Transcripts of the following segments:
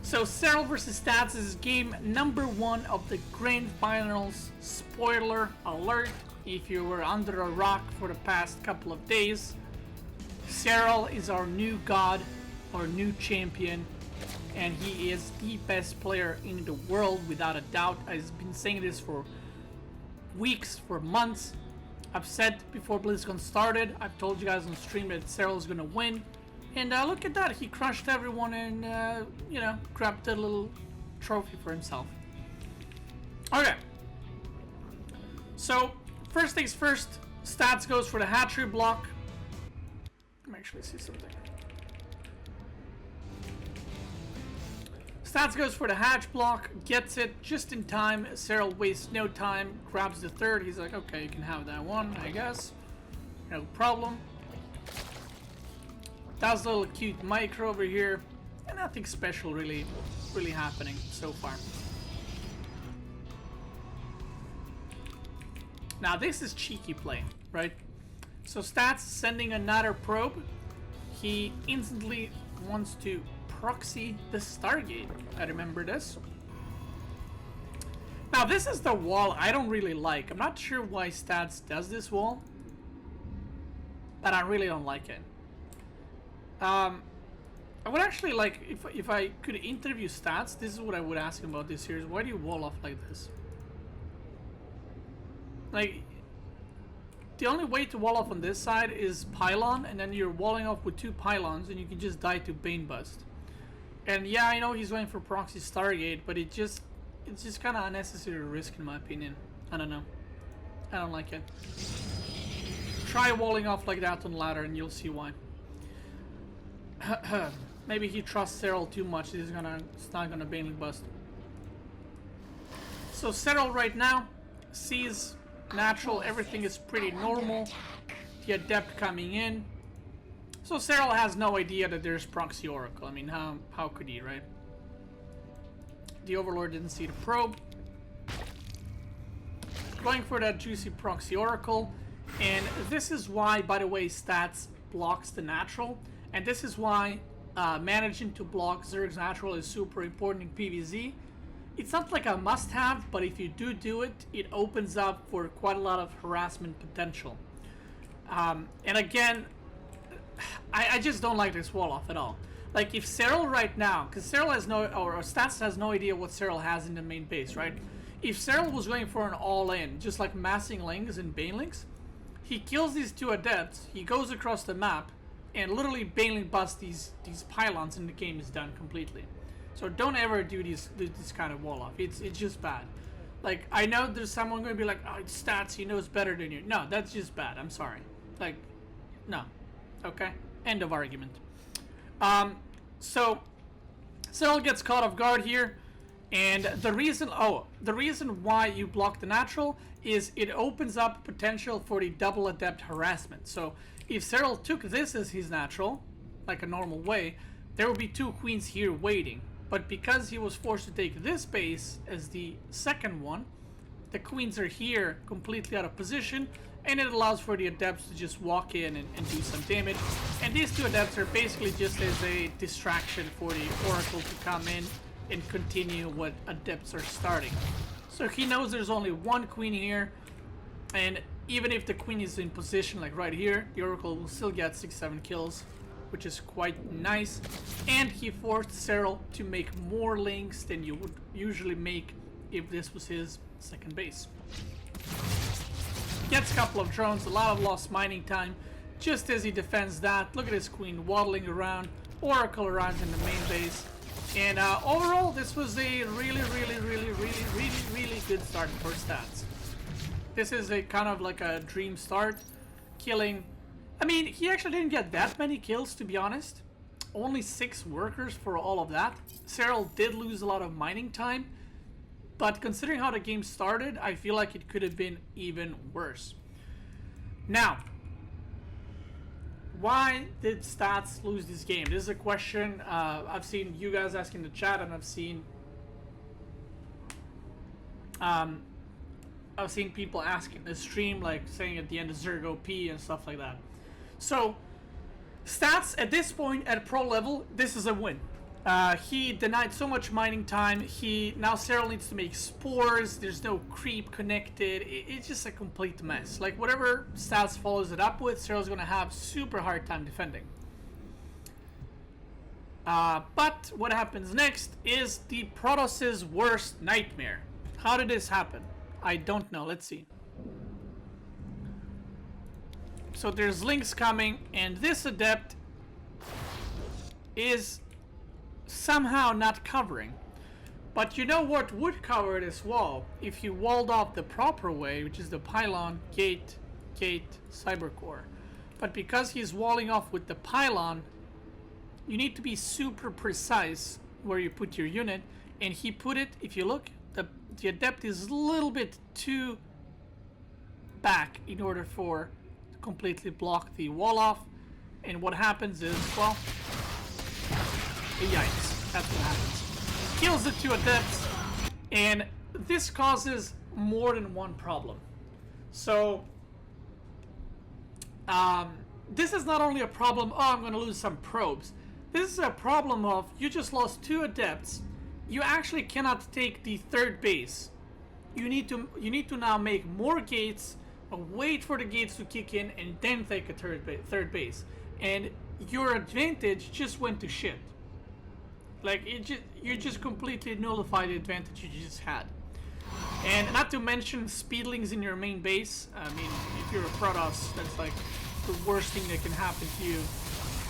So Serral versus Stats is game number 1 of the Grand Finals. Spoiler alert, if you were under a rock for the past couple of days, Serral is our new god, our new champion, and he is the best player in the world without a doubt. I've been saying this for weeks, for months. I've said before Blizzcon started, I've told you guys on stream that Serral is gonna win. And look at that, he crushed everyone and, you know, grabbed a little trophy for himself. Okay. So, first things first, Stats goes for the hatchery block. Let me actually see something. Stats goes for the hatch block, gets it just in time. Serral wastes no time, grabs the third. He's like, okay, you can have that one, I guess. No problem. Does a little cute micro over here, and nothing special really happening so far. Now this is cheeky play, right? So Stats sending another probe. He instantly wants to proxy the Stargate. I remember this. Now this is the wall I don't really like. I'm not sure why Stats does this wall, but I really don't like it. I would actually like, if I could interview Stats, this is what I would ask him about this series. Why do you wall off like this? Like, the only way to wall off on this side is pylon, and then you're walling off with 2 pylons, and you can just die to Bane Bust. And yeah, I know he's going for proxy Stargate, but it's just kind of unnecessary risk in my opinion. I don't know. I don't like it. Try walling off like that on ladder, and you'll see why. Maybe he trusts Serral too much. It's not gonna Bane Bust. So Serral right now sees natural, everything is pretty normal. The adept coming in. So Serral has no idea that there's proxy oracle. I mean, how could he, right? The overlord didn't see the probe. Going for that juicy proxy oracle, and this is why, by the way, Stats blocks the natural. And this is why managing to block Zerg's natural is super important in PvZ. It's not like a must-have, but if you do it, it opens up for quite a lot of harassment potential. And again, I just don't like this wall off at all. Like if Serral right now, because Serral has no, or Stats has no idea what Serral has in the main base, right? If Serral was going for an all-in, just like massing Lings and Banelings, he kills these 2 adepts, he goes across the map, and literally Baneling busts these pylons, and the game is done completely. So don't ever do this kind of wall off. It's just bad. Like, I know there's someone going to be like, oh, it's Stats, he knows better than you. No, that's just bad. I'm sorry. Like, no. Okay? End of argument. So Serral gets caught off guard here, and the reason why you block the natural is it opens up potential for the double adept harassment. So if Serral took this as his natural, like a normal way, there would be 2 queens here waiting. But because he was forced to take this base as the second one, the queens are here completely out of position, and it allows for the adepts to just walk in and do some damage. And these 2 adepts are basically just as a distraction for the oracle to come in and continue what adepts are starting. So he knows there's only 1 queen here, and even if the queen is in position like right here, the oracle will still get 6-7 kills, which is quite nice. And he forced Serral to make more links than you would usually make if this was his second base. Gets a couple of drones, a lot of lost mining time, just as he defends that. Look at his queen waddling around, oracle arrives in the main base. And overall, this was a really good start for Stats. This is a kind of like a dream start, killing. I mean, he actually didn't get that many kills, to be honest. Only 6 workers for all of that. Serral did lose a lot of mining time, but considering how the game started, I feel like it could have been even worse. Now, why did Stats lose this game? This is a question I've seen you guys ask in the chat, and I've seen people asking the stream, like saying at the end of Zerg OP and stuff like that. So, Stats at this point at pro level, this is a win. He denied so much mining time. Now Serral needs to make spores. There's no creep connected. It's just a complete mess. Like, whatever stats follows it up with, Serral's gonna have super hard time defending. But what happens next is the Protoss's worst nightmare. How did this happen? I don't know. Let's see. So there's links coming, and this adept is somehow not covering. But you know what would cover this wall if you walled off the proper way, which is the pylon, gate, cybercore. But because he's walling off with the pylon, you need to be super precise where you put your unit, and he put it, if you look, the adept is a little bit too back in order for to completely block the wall off. And what happens is, well, yikes, that's what happens. Kills the two adepts, and this causes more than one problem. So this is not only a problem, oh, I'm gonna lose some probes. This is a problem of, you just lost two adepts. You actually cannot take the third base. You need to now make more gates, wait for the gates to kick in, and then take a third base. And your advantage just went to shit. Like, you just completely nullified the advantage you just had. And not to mention speedlings in your main base. I mean, if you're a Protoss, that's like the worst thing that can happen to you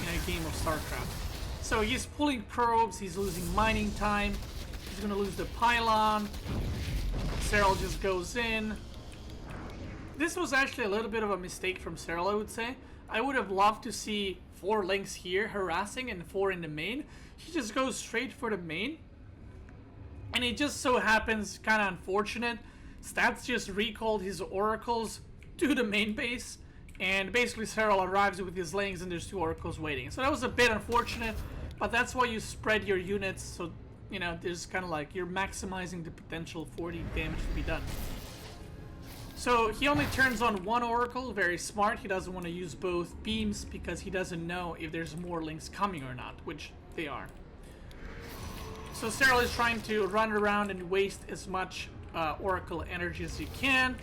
in a game of StarCraft. So he's pulling probes, he's losing mining time, he's gonna lose the pylon. Serral just goes in. This was actually a little bit of a mistake from Serral, I would say. I would have loved to see 4 links here harassing and 4 in the main. He just goes straight for the main. And it just so happens, kind of unfortunate, Stats just recalled his oracles to the main base. And basically Serral arrives with his lings and there's 2 oracles waiting. So that was a bit unfortunate, but that's why you spread your units, so, you know, there's kind of like, you're maximizing the potential for the damage to be done. So he only turns on 1 oracle, very smart. He doesn't want to use both beams because he doesn't know if there's more links coming or not, which they are. So Serral is trying to run around and waste as much oracle energy as he can.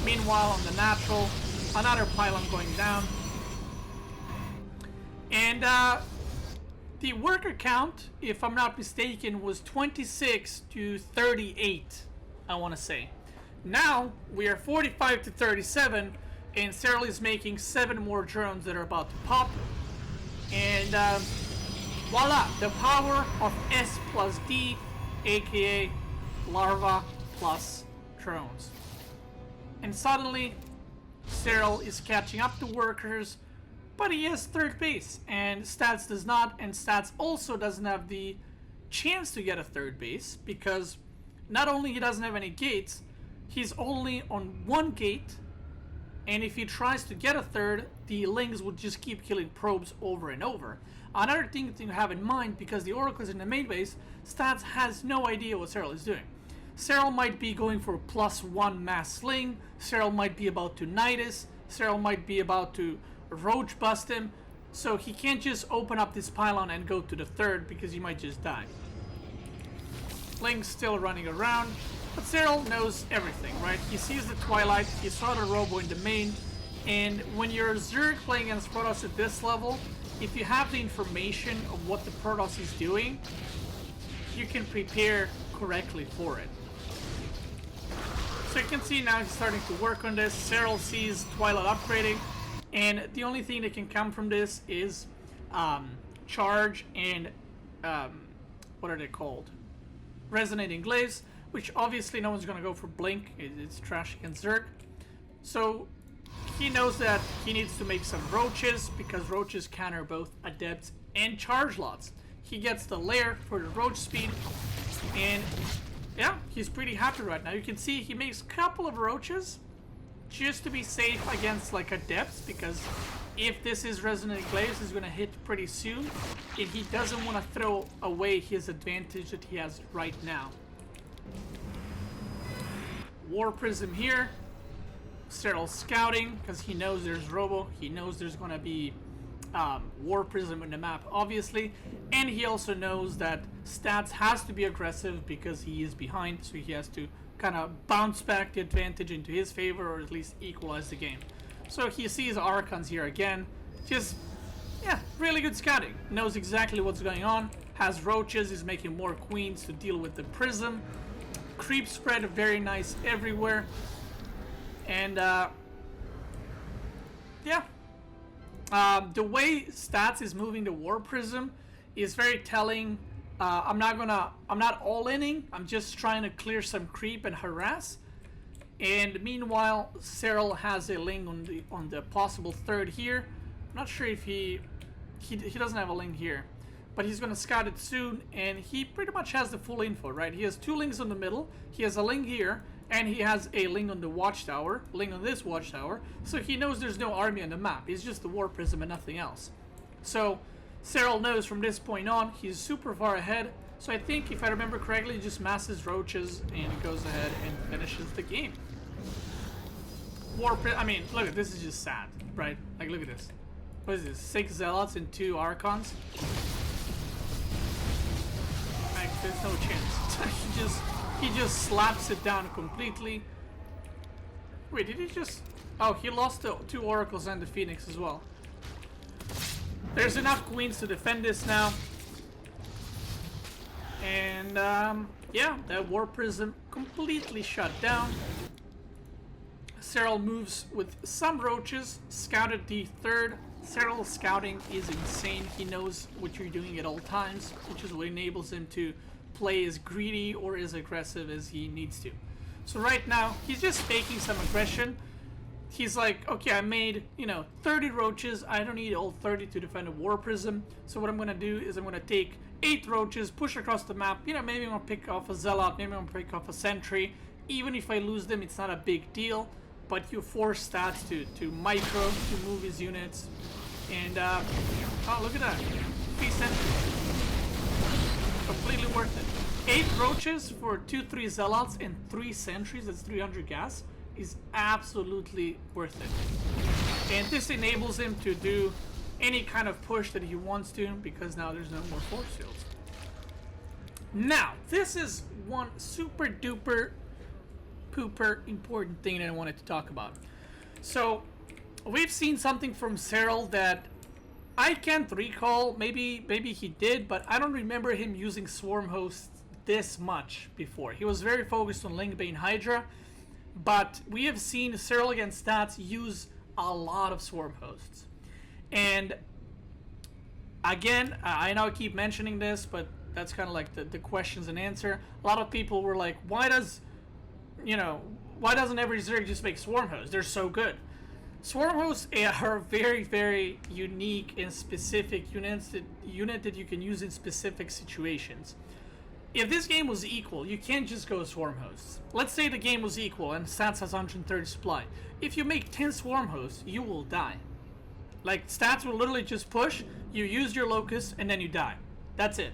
Meanwhile, on the natural, another pylon going down. And the worker count, if I'm not mistaken, was 26 to 38, I want to say. Now, we are 45 to 37, and Serral is making 7 more drones that are about to pop. And voila, the power of S plus D, aka larva plus drones. And suddenly, Serral is catching up to workers, but he has 3rd base, and Stats does not, and Stats also doesn't have the chance to get a 3rd base, because not only he doesn't have any gates, he's only on 1 gate, and if he tries to get a 3rd, the lings would just keep killing probes over and over. Another thing to have in mind, because the oracle is in the main base, Stats has no idea what Serral is doing. Serral might be going for +1 mass sling, Serral might be about to Nidus, Serral might be about to roach bust him, so he can't just open up this pylon and go to the 3rd because he might just die. Ling's still running around, but Serral knows everything, right? He sees the Twilight, he saw the Robo in the main, and when you're Zerg playing against Protoss at this level, if you have the information of what the Protoss is doing, you can prepare correctly for it. So you can see now he's starting to work on this. Serral sees Twilight upgrading, and the only thing that can come from this is charge and what are they called? Resonating glaives, which obviously no one's gonna go for blink. It's trash against Zerg. So he knows that he needs to make some roaches because roaches counter both adepts and charge lots. He gets the lair for the roach speed, and yeah, he's pretty happy right now. You can see he makes a couple of roaches just to be safe against like adepts, because if this is Resonating Glaives, he's gonna hit pretty soon, and he doesn't want to throw away his advantage that he has right now. War Prism here. Serral scouting because he knows there's Robo. He knows there's gonna be War Prism in the map, obviously, and he also knows that Stats has to be aggressive because he is behind, so he has to kind of bounce back the advantage into his favor, or at least equalize the game. So he sees Archons here again, just, yeah, really good scouting, knows exactly what's going on, has roaches, is making more queens to deal with the Prism, creep spread very nice everywhere, and yeah. The way Stats is moving the War Prism is very telling. I'm not all-inning. I'm just trying to clear some creep and harass. And meanwhile, Serral has a Ling on the possible third here. I'm not sure if he doesn't have a Ling here, but he's gonna scout it soon. And he pretty much has the full info, right? He has 2 Lings on the middle. He has a Ling here. And he has a Ling on the watchtower, Ling on this watchtower, so he knows there's no army on the map. It's just the War Prism and nothing else. So Serral knows from this point on, he's super far ahead. So I think, if I remember correctly, he just masses roaches and goes ahead and finishes the game. I mean, look, this is just sad, right? Like, look at this. What is this? 6 Zealots and 2 Archons? Like, there's no chance. He just slaps it down completely. Wait, did he just... Oh, he lost the 2 Oracles and the Phoenix as well. There's enough Queens to defend this now. And, yeah, that War Prism completely shut down. Serral moves with some roaches, scouted the third. Serral's scouting is insane. He knows what you're doing at all times, which is what enables him to play as greedy or as aggressive as he needs to. So right now, he's just faking some aggression. He's like, okay, I made, 30 roaches. I don't need all 30 to defend a War Prism. So what I'm going to do is I'm going to take 8 roaches, push across the map. Maybe I'm going to pick off a Zealot, maybe I'm going to pick off a Sentry. Even if I lose them, it's not a big deal. But you force Stats to micro, to move his units. And, oh, look at that. 3 Sentries. Completely worth it. 8 roaches for 2-3 Zealots and 3 Sentries, that's 300 gas, is absolutely worth it. And this enables him to do any kind of push that he wants to, because now there's no more force fields. Now, this is one super duper pooper important thing that I wanted to talk about. So, we've seen something from Serral that I can't recall, maybe he did, but I don't remember him using Swarm Hosts this much before. He was very focused on Lingbane Hydra, but we have seen Serral against Stats use a lot of Swarm Hosts. And again, I know I keep mentioning this, but that's kind of like the questions and answer. A lot of people were like, why doesn't every Zerg just make Swarm Hosts? They're so good. Swarm Hosts are very, very unique and specific unit that you can use in specific situations. If this game was equal, you can't just go Swarm Hosts. Let's say the game was equal and Stats has 130 supply. If you make 10 Swarm Hosts, you will die. Like, Stats will literally just push, you use your Locust, and then you die. That's it.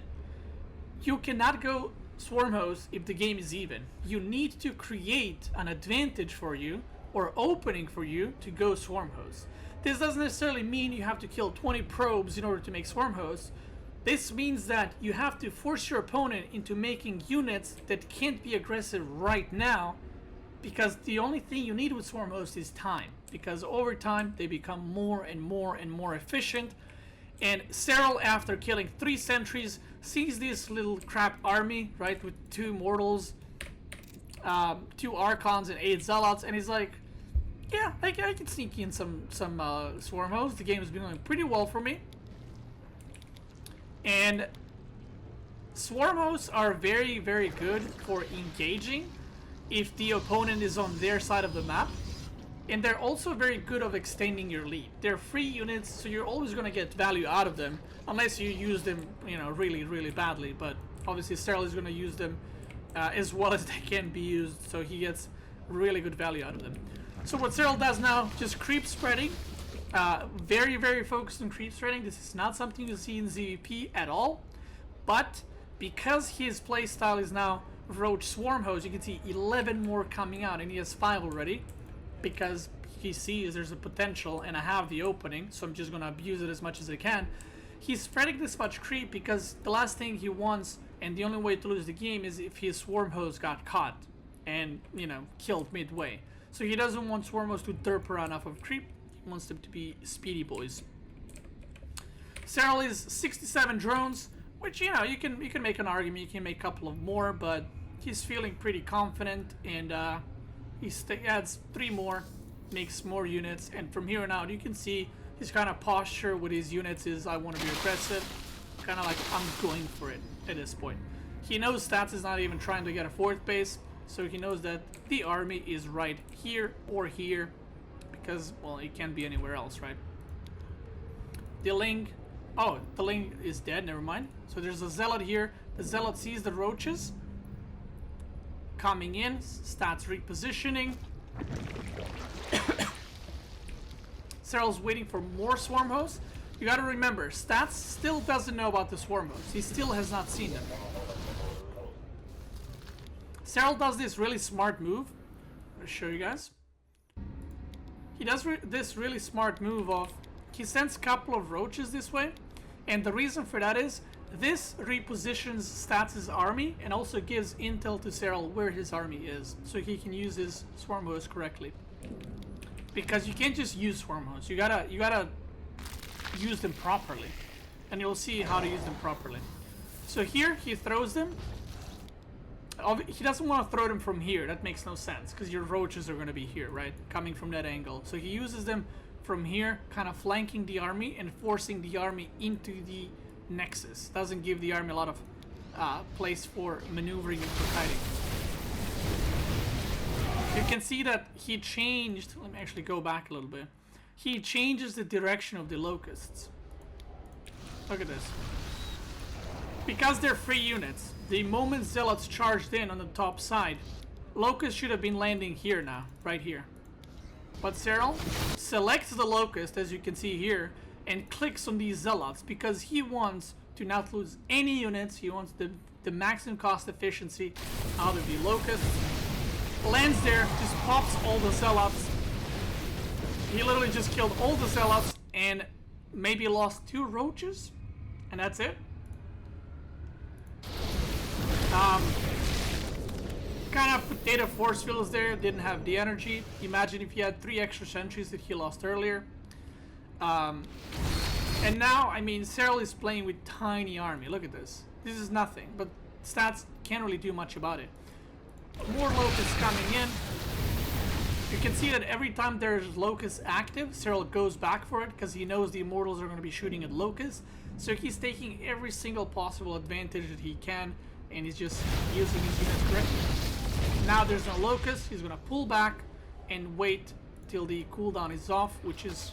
You cannot go Swarm Hosts if the game is even. You need to create an advantage for you, or opening for you, to go Swarm Hosts. This doesn't necessarily mean you have to kill 20 probes in order to make Swarm Hosts. This means that you have to force your opponent into making units that can't be aggressive right now, because the only thing you need with Swarm Hosts is time. Because over time, they become more and more and more efficient. And Serral, after killing 3 sentries, sees this little crap army, right, with 2 mortals, 2 Archons and 8 Zealots, and he's like, yeah, I can sneak in some Swarm Hosts. The game has been going pretty well for me. And Swarm Hosts are very, very good for engaging if the opponent is on their side of the map. And they're also very good of extending your lead. They're free units, so you're always going to get value out of them, unless you use them, really, really badly. But obviously Serral is going to use them as well as they can be used, so he gets really good value out of them. So what Serral does now, just creep spreading. Very, very focused on creep spreading. This is not something you see in ZVP at all. But because his playstyle is now Roach Swarm Host, you can see 11 more coming out, and he has 5 already. Because he sees there's a potential and I have the opening, so I'm just gonna abuse it as much as I can. He's spreading this much creep because the last thing he wants, and the only way to lose the game, is if his swarm host got caught and, you know, killed midway. So he doesn't want swarm hosts to derp around off of creep. He wants them to be speedy boys. Serral is 67 drones, which, you know, you can make an argument, you can make a couple of more, but he's feeling pretty confident, and he adds 3 more, makes more units, and from here on out you can see his kind of posture with his units is, I want to be aggressive, kind of like I'm going for it at this point. He knows Stats is not even trying to get a 4th base, so he knows that the army is right here or here, because, well, it can't be anywhere else, right? The Ling, oh, the Ling is dead, never mind. So there's a Zealot here. The Zealot sees the roaches coming in, Stats repositioning. Serral's waiting for more swarm hosts. You gotta remember, Stats still doesn't know about the swarm hosts. He still has not seen them. Serral does this really smart move. I'll show you guys. He does this really smart move of, he sends a couple of roaches this way, and the reason for that is this repositions Stats' army and also gives intel to Serral where his army is, so he can use his swarm hosts correctly. Because you can't just use swarm hosts, you gotta use them properly, and you'll see how to use them properly. So here he throws them. He doesn't want to throw them from here, that makes no sense, because your roaches are going to be here, right, coming from that angle. So he uses them from here, kind of flanking the army and forcing the army into the nexus. Doesn't give the army a lot of place for maneuvering and for fighting. You can see that he changed, let me actually go back a little bit. He changes the direction of the locusts. Look at this. Because they're free units, the moment Zealots charged in on the top side, Locust should have been landing here now, right here. But Serral selects the Locust, as you can see here, and clicks on these Zealots because he wants to not lose any units. He wants the maximum cost efficiency out of the Locust. Lands there, just pops all the Zealots. He literally just killed all the Zealots and maybe lost 2 roaches, and that's it. Kind of potato force fields there, didn't have the energy. Imagine if he had 3 extra sentries that he lost earlier. And now, I mean, Serral is playing with tiny army. Look at this. This is nothing, but Stats can't really do much about it. More locusts coming in. You can see that every time there's locusts active, Serral goes back for it because he knows the immortals are going to be shooting at locusts. So he's taking every single possible advantage that he can, and he's just using his units correctly. Now there's no locust, he's gonna pull back and wait till the cooldown is off, which is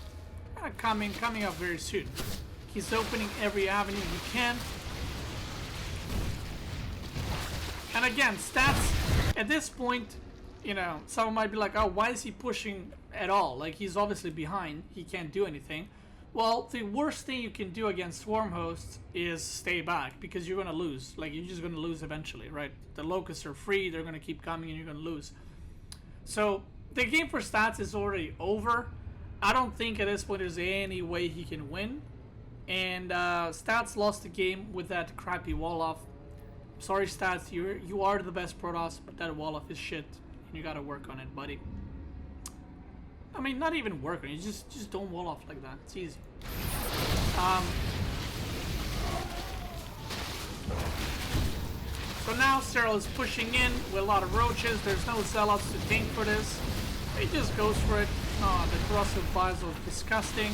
coming up very soon. He's opening every avenue he can. And again, Stats, at this point, you know, someone might be like, oh, why is he pushing at all? Like, he's obviously behind, he can't do anything. Well, the worst thing you can do against swarm hosts is stay back, because you're gonna lose. Like, you're just gonna lose eventually, right? The locusts are free, they're gonna keep coming, and you're gonna lose. So the game for Stats is already over. I don't think at this point there's any way he can win. And Stats lost the game with that crappy wall off. Sorry, Stats, you are the best Protoss, but that wall off is shit, and you gotta work on it, buddy. I mean, not even work on it, just don't wall off like that. It's easy. So now Serral is pushing in with a lot of roaches. There's no Zealots to tank for this. He just goes for it. Oh, the corrosive visor is disgusting.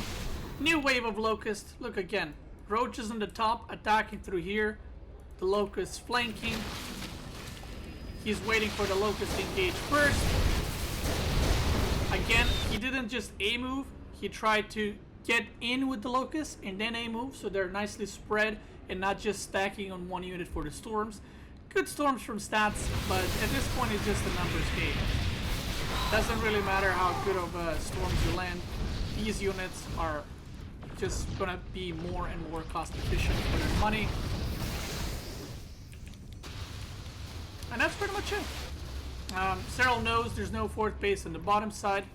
New wave of Locust. Look again. Roaches on the top attacking through here. The Locust flanking. He's waiting for the Locust to engage first. Again, he didn't just A move, he tried to get in with the Locust and then A move, so they're nicely spread and not just stacking on one unit for the storms. Good storms from Stats, but at this point it's just a numbers game. Doesn't really matter how good of storms you land. These units are just gonna be more and more cost efficient for their money. And that's pretty much it. Serral knows there's no 4th base on the bottom side.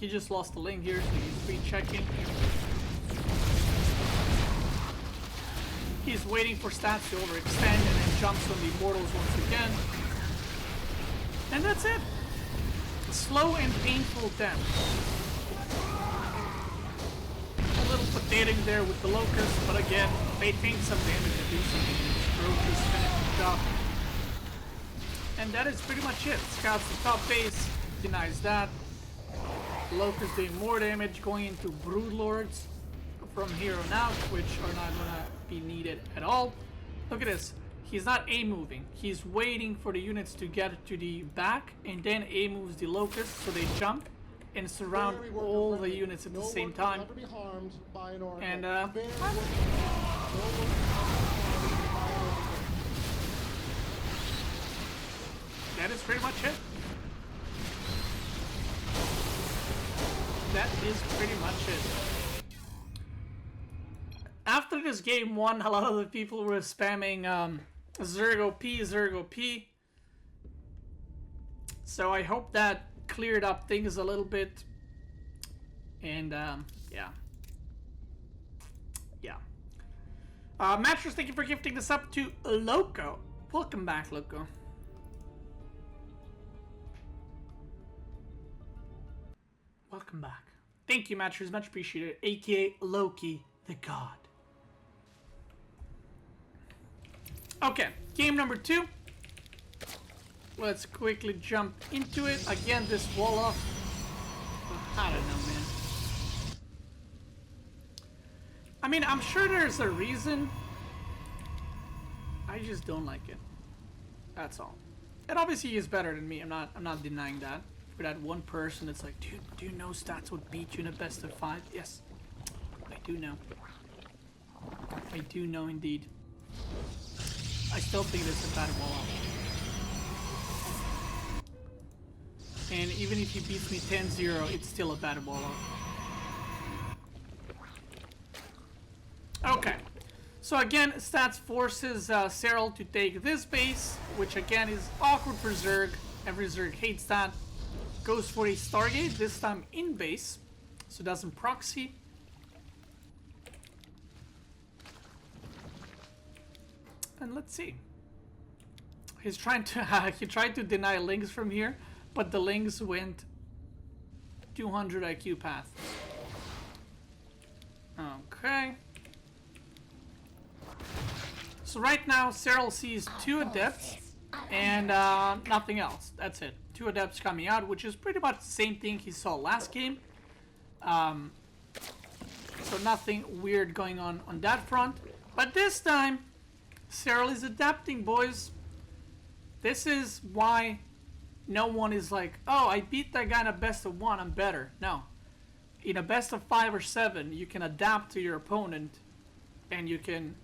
he just lost the link here, so he's rechecking. He's waiting for stats to overextend and then jumps on the immortals once again. And that's it. Slow and painful death. A little potatoing there with the Locust, but again, they take some damage and do something. Just finish the job. And that is pretty much it. Scouts the top base, denies that. Locust doing more damage, going into Broodlords from here on out, which are not gonna be needed at all. Look at this. He's not A-moving. He's waiting for the units to get to the back, and then A-moves the Locust, so they jump and surround all the units at the same time. And, that is pretty much it. That is pretty much it. After this game 1, a lot of the people were spamming Zerg OP, Zerg OP. So I hope that cleared up things a little bit. And yeah. Matchers, thank you for gifting this up to Loco. Welcome back, Loco. Welcome back. Thank you, Matchers. Much appreciated. AKA Loki, the god. Okay, game number 2. Let's quickly jump into it. Again, this wall off. I don't know, man. I mean, I'm sure there's a reason. I just don't like it. That's all. And obviously he's better than me. I'm not denying that. For that one person that's like, dude, do you know stats would beat you in a best of 5? Yes. I do know. I do know indeed. I still think this is a bad wall off. And even if he beats me 10-0, it's still a bad wall off. Okay. So again, stats forces Serral to take this base, which again is awkward for Zerg. Every Zerg hates that. Goes for a Stargate, this time in base, so doesn't proxy. And let's see. He's trying to he tried to deny links from here, but the links went 200 IQ path. Okay. So right now, Serral sees 2 adepts and nothing else. That's it. 2 adepts coming out, which is pretty much the same thing he saw last game. So nothing weird going on that front. But this time, Serral is adapting, boys. This is why no one is like, oh, I beat that guy in a best of 1, I'm better. No. In a best of 5 or 7, you can adapt to your opponent and you can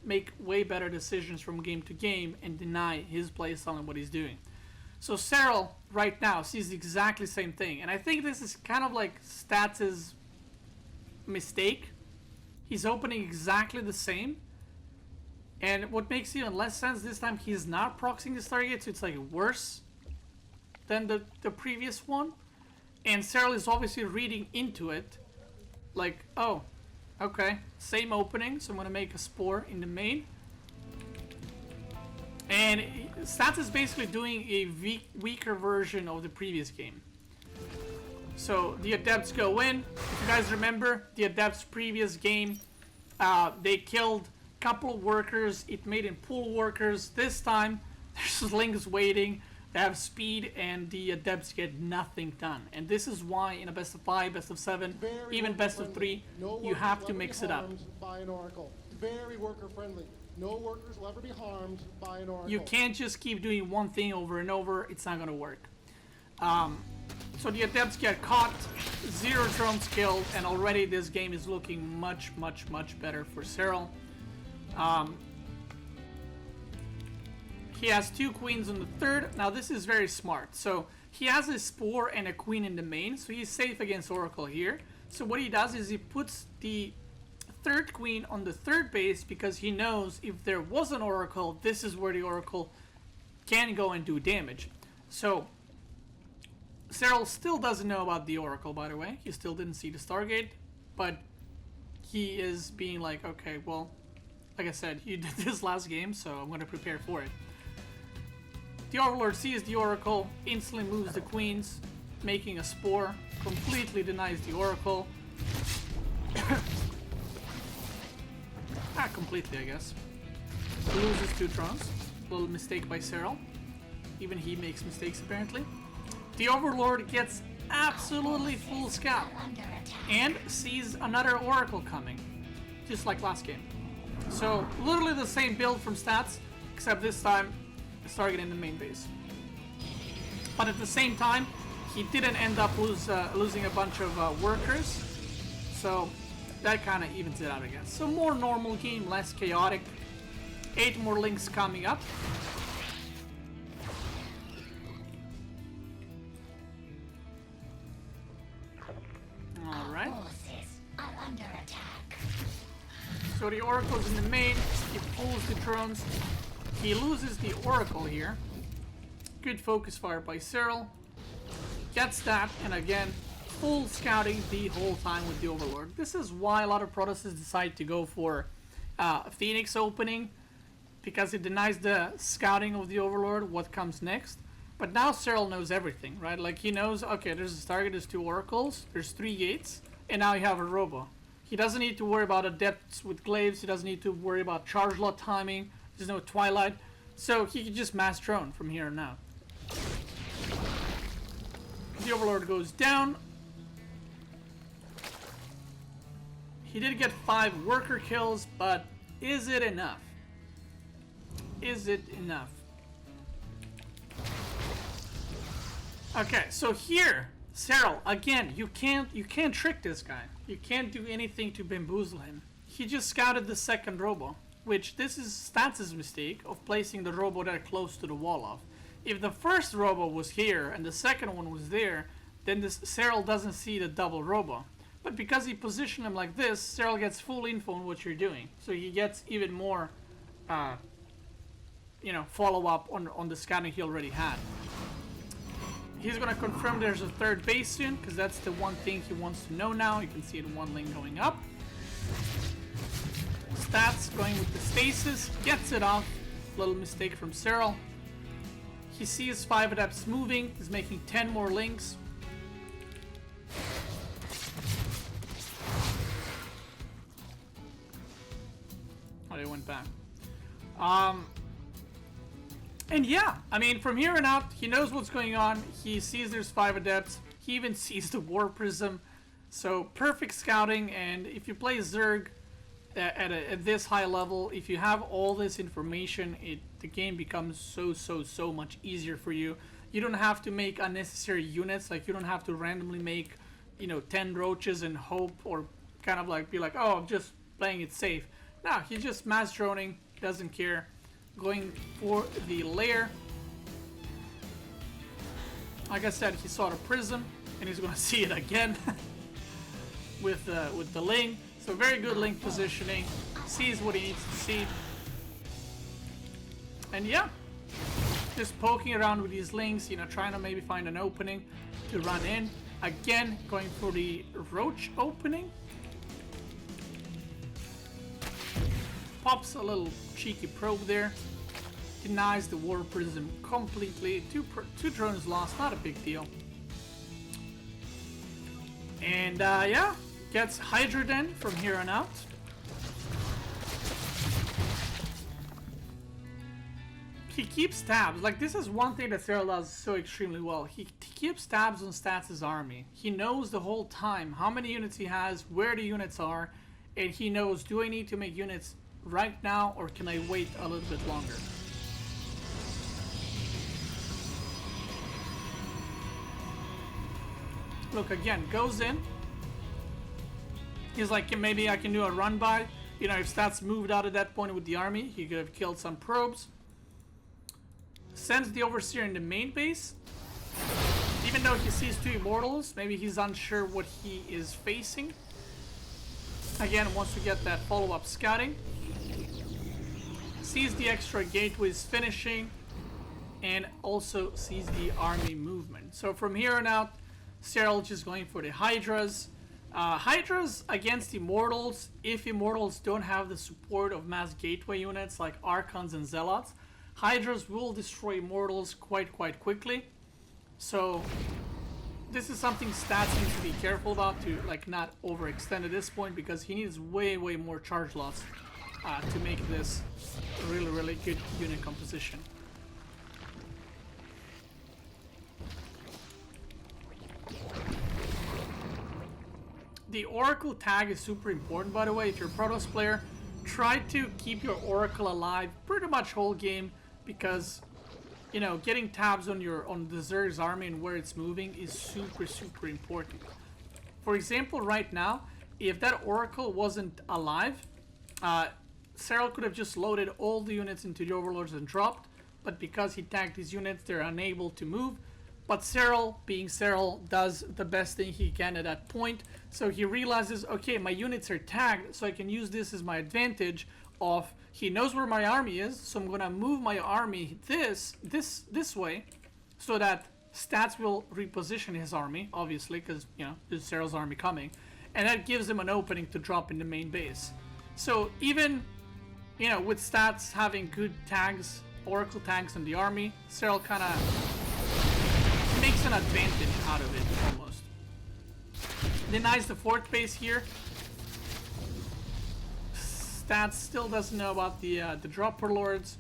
make way better decisions from game to game and deny his playstyle and what he's doing. So Serral right now sees exactly the same thing, and I think this is kind of like Stats' mistake. He's opening exactly the same, and what makes even less sense this time, he's not proxying the Stargate, so it's like worse than the previous one. And Serral is obviously reading into it, like, oh, okay, same opening, so I'm gonna make a Spore in the main. And Stats is basically doing a weaker version of the previous game. So the Adepts go in. If you guys remember, the Adepts previous game, they killed a couple of workers. It made in pool workers. This time, there's links waiting. They have speed, and the Adepts get nothing done. And this is why in a best of 5, best of 7, even best of 3, you have to mix it up. By an oracle. Very worker friendly. No workers will ever be harmed by an oracle. You can't just keep doing one thing over and over. It's not going to work. So the Adepts get caught, 0 drones killed, and already this game is looking much, much, much better for Serral. He has 2 queens on the 3rd. Now this is very smart. So he has a Spore and a queen in the main, so he's safe against Oracle here. So what he does is he puts the 3rd queen on the 3rd base because he knows if there was an Oracle, this is where the Oracle can go and do damage. So Serral still doesn't know about the Oracle, by the way. He still didn't see the Stargate, but he is being like, okay, well, like I said, you did this last game, so I'm going to prepare for it. The Overlord sees the Oracle, instantly moves the Queens, making a Spore, completely denies the Oracle. Completely, I guess. Loses 2 Trons. Little mistake by Serral. Even he makes mistakes, apparently. The Overlord gets absolutely full scout and sees another Oracle coming, just like last game. So literally the same build from stats, except this time it's targeting the main base. But at the same time, he didn't end up losing a bunch of workers, so that kind of evens it out, I guess. So more normal game, less chaotic. 8 more links coming up. Alright. So the Oracle's in the main, he pulls the drones, he loses the Oracle here. Good focus fire by Serral. Gets that, and again, full scouting the whole time with the Overlord. This is why a lot of Protostants decide to go for Phoenix opening, because it denies the scouting of the Overlord, what comes next. But now Serral knows everything, right? Like, he knows, okay, there's a target, there's 2 Oracles, there's 3 gates, and now you have a Robo. He doesn't need to worry about Adepts with Glaives, he doesn't need to worry about charge lot timing, there's no Twilight, so he can just mass drone from here on out. The Overlord goes down. He did get 5 worker kills, but is it enough? Is it enough? Okay, so here, Serral, again, you can't trick this guy. You can't do anything to bamboozle him. He just scouted the second Robo, which this is Stats' mistake of placing the Robo that close to the wall off. If the first Robo was here and the second one was there, then this Serral doesn't see the double Robo. But because he positioned him like this, Serral gets full info on what you're doing. So he gets even more, follow-up on the scouting he already had. He's going to confirm there's a 3rd base soon, because that's the one thing he wants to know now. You can see it in 1 lane going up. Stats going with the stasis, gets it off. Little mistake from Serral. He sees 5 Adepts moving, he's making 10 more links. Oh, they went back. And yeah, I mean, from here on out, he knows what's going on. He sees there's 5 Adepts. He even sees the War Prism. So, perfect scouting, and if you play Zerg at this high level, if you have all this information, the game becomes so much easier for you. You don't have to make unnecessary units, like you don't have to randomly make, 10 roaches and hope, or kind of like be like, oh, I'm just playing it safe. No, he's just mass droning, doesn't care. Going for the lair. Like I said, he saw the prism, and he's gonna see it again with the link. So very good link positioning. Sees what he needs to see. And yeah, just poking around with these links, trying to maybe find an opening to run in. Again, going for the roach opening. Pops a little cheeky probe there. Denies the War Prism completely. Two drones lost, not a big deal. And yeah, gets Hydra then from here on out. He keeps tabs. Like, this is one thing that Serral does so extremely well. He keeps tabs on Stats' army. He knows the whole time how many units he has, where the units are, and he knows, do I need to make units right now, or can I wait a little bit longer? Look, again, goes in. He's like, maybe I can do a run by. If Stats moved out at that point with the army, he could have killed some probes. Sends the Overseer in the main base. Even though he sees 2 Immortals, maybe he's unsure what he is facing. Again, wants to get that follow-up scouting. Sees the extra gateways finishing. and also sees the army movement. So from here on out, Serral just going for the Hydras. Hydras against Immortals, if Immortals don't have the support of mass gateway units like Archons and Zealots, Hydras will destroy Immortals quite quickly. So this is something Stats needs to be careful about to like not overextend at this point, because he needs way more charge loss to make this really good unit composition. The Oracle tag is super important, by the way. If you're a Protoss player, try to keep your Oracle alive pretty much whole game, because you know, getting tabs on the Zerg's army and where it's moving is super important. For example, right now, if that Oracle wasn't alive, Serral could have just loaded all the units into the Overlords and dropped, but because he tagged these units, they're unable to move. But Serral, being Serral, does the best thing he can at that point. So he realizes, okay, my units are tagged, so I can use this as my advantage of, he knows where my army is, so I'm gonna move my army this way, so that Stats will reposition his army, obviously, because, you know, there's Serral's army coming, and that gives him an opening to drop in the main base. So even, you know, with Stats having good tags, Oracle tags in the army, Serral kind of makes an advantage out of it, almost. Denies the 4th base here. Stats still doesn't know about the Dropper Lords.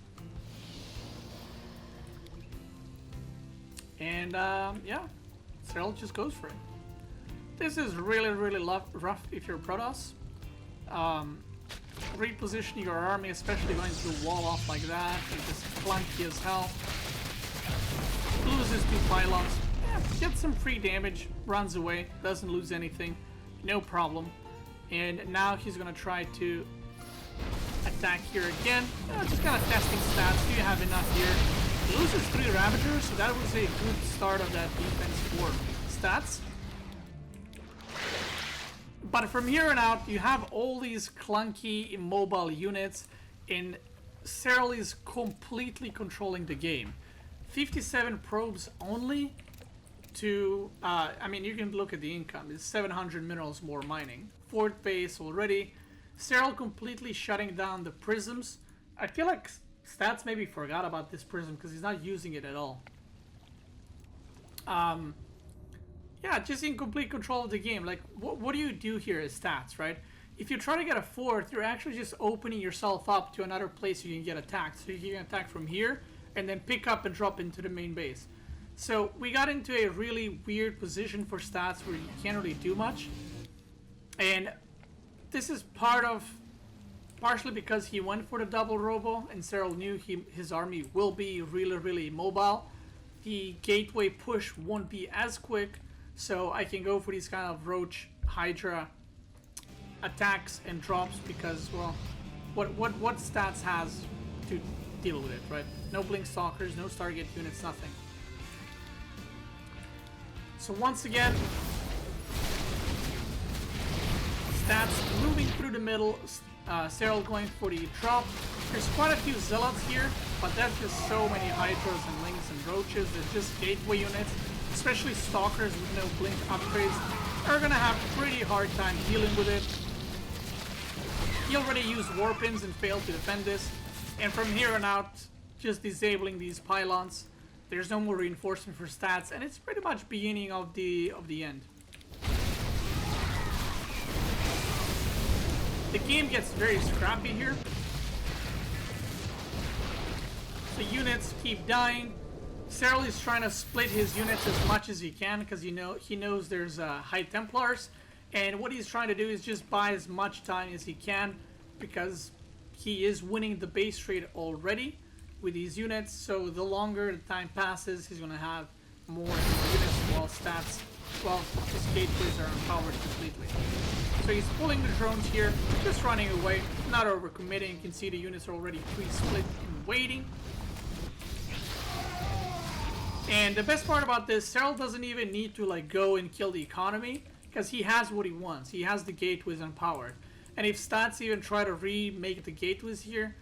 And, yeah, Serral just goes for it. This is really rough if you're Protoss. Repositioning your army, especially going to wall off like that, is just clunky as hell. Loses 2 pylons. Yeah, gets some free damage, runs away, doesn't lose anything, no problem. And now he's gonna try to attack here again. Just kind of testing Stats. Do you have enough here? He loses 3 Ravagers, so that was a good start of that defense for Stats. But from here on out, you have all these clunky, immobile units, and Serral is completely controlling the game. 57 probes only to, I mean, you can look at the income. It's 700 minerals more mining. 4th base already. Serral completely shutting down the prisms. I feel like Stats maybe forgot about this prism because he's not using it at all. Yeah, just in complete control of the game. Like, what do you do here as Stats, right? If you try to get a 4th, you're actually just opening yourself up to another place you can get attacked. So you can attack from here, and then pick up and drop into the main base. So we got into a really weird position for Stats where you can't really do much. And this is partially because he went for the double robo, and Serral knew his army will be really mobile. The gateway push won't be as quick, so I can go for these kind of Roach Hydra attacks and drops because, well, what Stats has to deal with it, right? No Blink Stalkers, no Stargate units, nothing. So once again, Stats moving through the middle, Serral going for the drop. There's quite a few Zealots here, but that's just so many Hydras and Lings and Roaches. There's just gateway units, especially Stalkers with no Blink upgrades, are gonna have a pretty hard time dealing with it. He already used Warpins and failed to defend this, and from here on out, just disabling these pylons. There's no more reinforcement for Stats, and it's pretty much beginning of the end. The game gets very scrappy here. So units keep dying. Serral is trying to split his units as much as he can because he knows there's High Templars, and what he's trying to do is just buy as much time as he can because he is winning the base trade already with these units. So the longer the time passes, he's gonna have more units while Stats, well, his gateways are empowered completely. So he's pulling the drones here, just running away, not overcommitting. You can see the units are already pre-split and waiting. And the best part about this, Serral doesn't even need to like go and kill the economy because he has what he wants. He has the gateways empowered. And if Stats even try to remake the gateways here,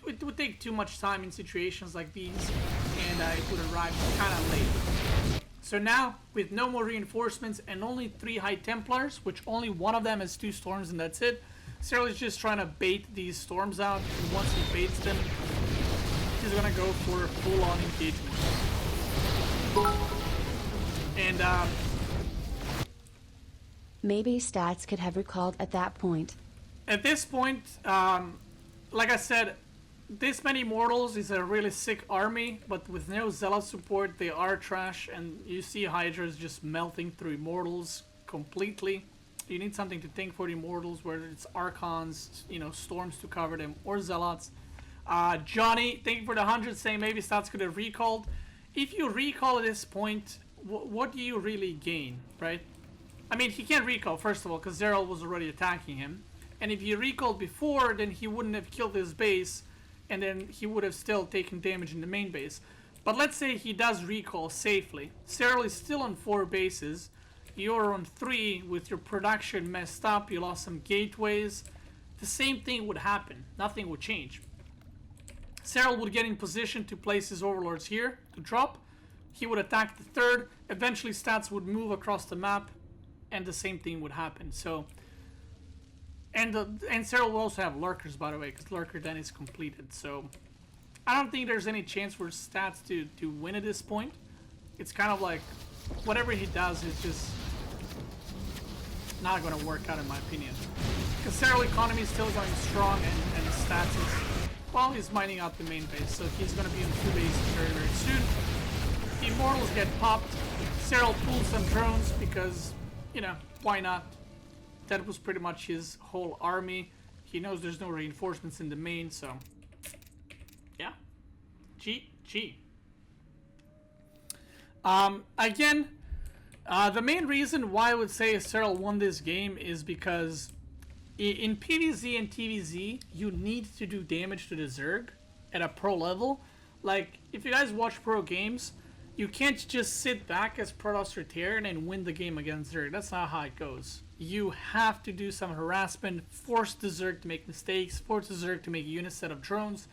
it would take too much time in situations like these. and it would arrive kind of late. So now, with no more reinforcements and only 3 High Templars, which only one of them has 2 storms and that's it, Serral is just trying to bait these storms out, and once he baits them, he's gonna go for a full-on engagement. And maybe Stats could have recalled at that point. at this point, like I said, this many mortals is a really sick army, but with no zealot support, they are trash, and you see Hydras just melting through immortals completely. You need something to tank for the immortals, whether it's Archons, you know, storms to cover them, or zealots. Johnny, thank you for the 100, saying maybe Stats could have recalled. If you recall at this point, what do you really gain, right? I mean, he can't recall, first of all, because Serral was already attacking him. And if you recalled before, then he wouldn't have killed his base, and then he would have still taken damage in the main base. But let's say he does recall safely. Serral is still on 4 bases. You're on 3 with your production messed up. You lost some gateways. The same thing would happen. Nothing would change. Serral would get in position to place his overlords here to drop. He would attack the 3rd. Eventually Stats would move across the map, and the same thing would happen. So, and Serral will also have lurkers, by the way, because lurker then is completed. So I don't think there's any chance for Stats to win at this point. It's kind of like whatever he does is just not going to work out, in my opinion. Because Serral economy is still going strong, and Stats is, well, he's mining out the main base, so he's going to be on 2 bases very, very soon. The Immortals get popped. Serral pulls some drones because, you know, why not? That was pretty much his whole army. He knows there's no reinforcements in the main, so yeah. GG. Again, the main reason why I would say Serral won this game is because in PvZ and TvZ, you need to do damage to the Zerg at a pro level. Like, if you guys watch pro games, you can't just sit back as Protoss or Terran and win the game against Zerg. That's not how it goes. You have to do some harassment, force the Zerg to make mistakes, force the Zerg to make a unit set of drones.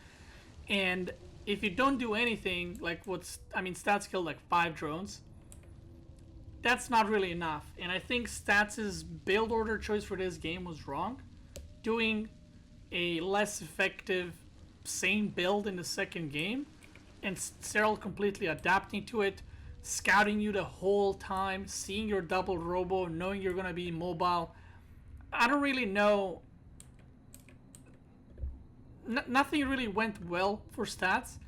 And if you don't do anything, like Stats killed like 5 drones, that's not really enough. And I think Stats' build order choice for this game was wrong. Doing a less effective, same build in the second game, and Serral completely adapting to it, scouting you the whole time, seeing your double robo, knowing you're going to be mobile. I don't really know. Nothing really went well for Stats,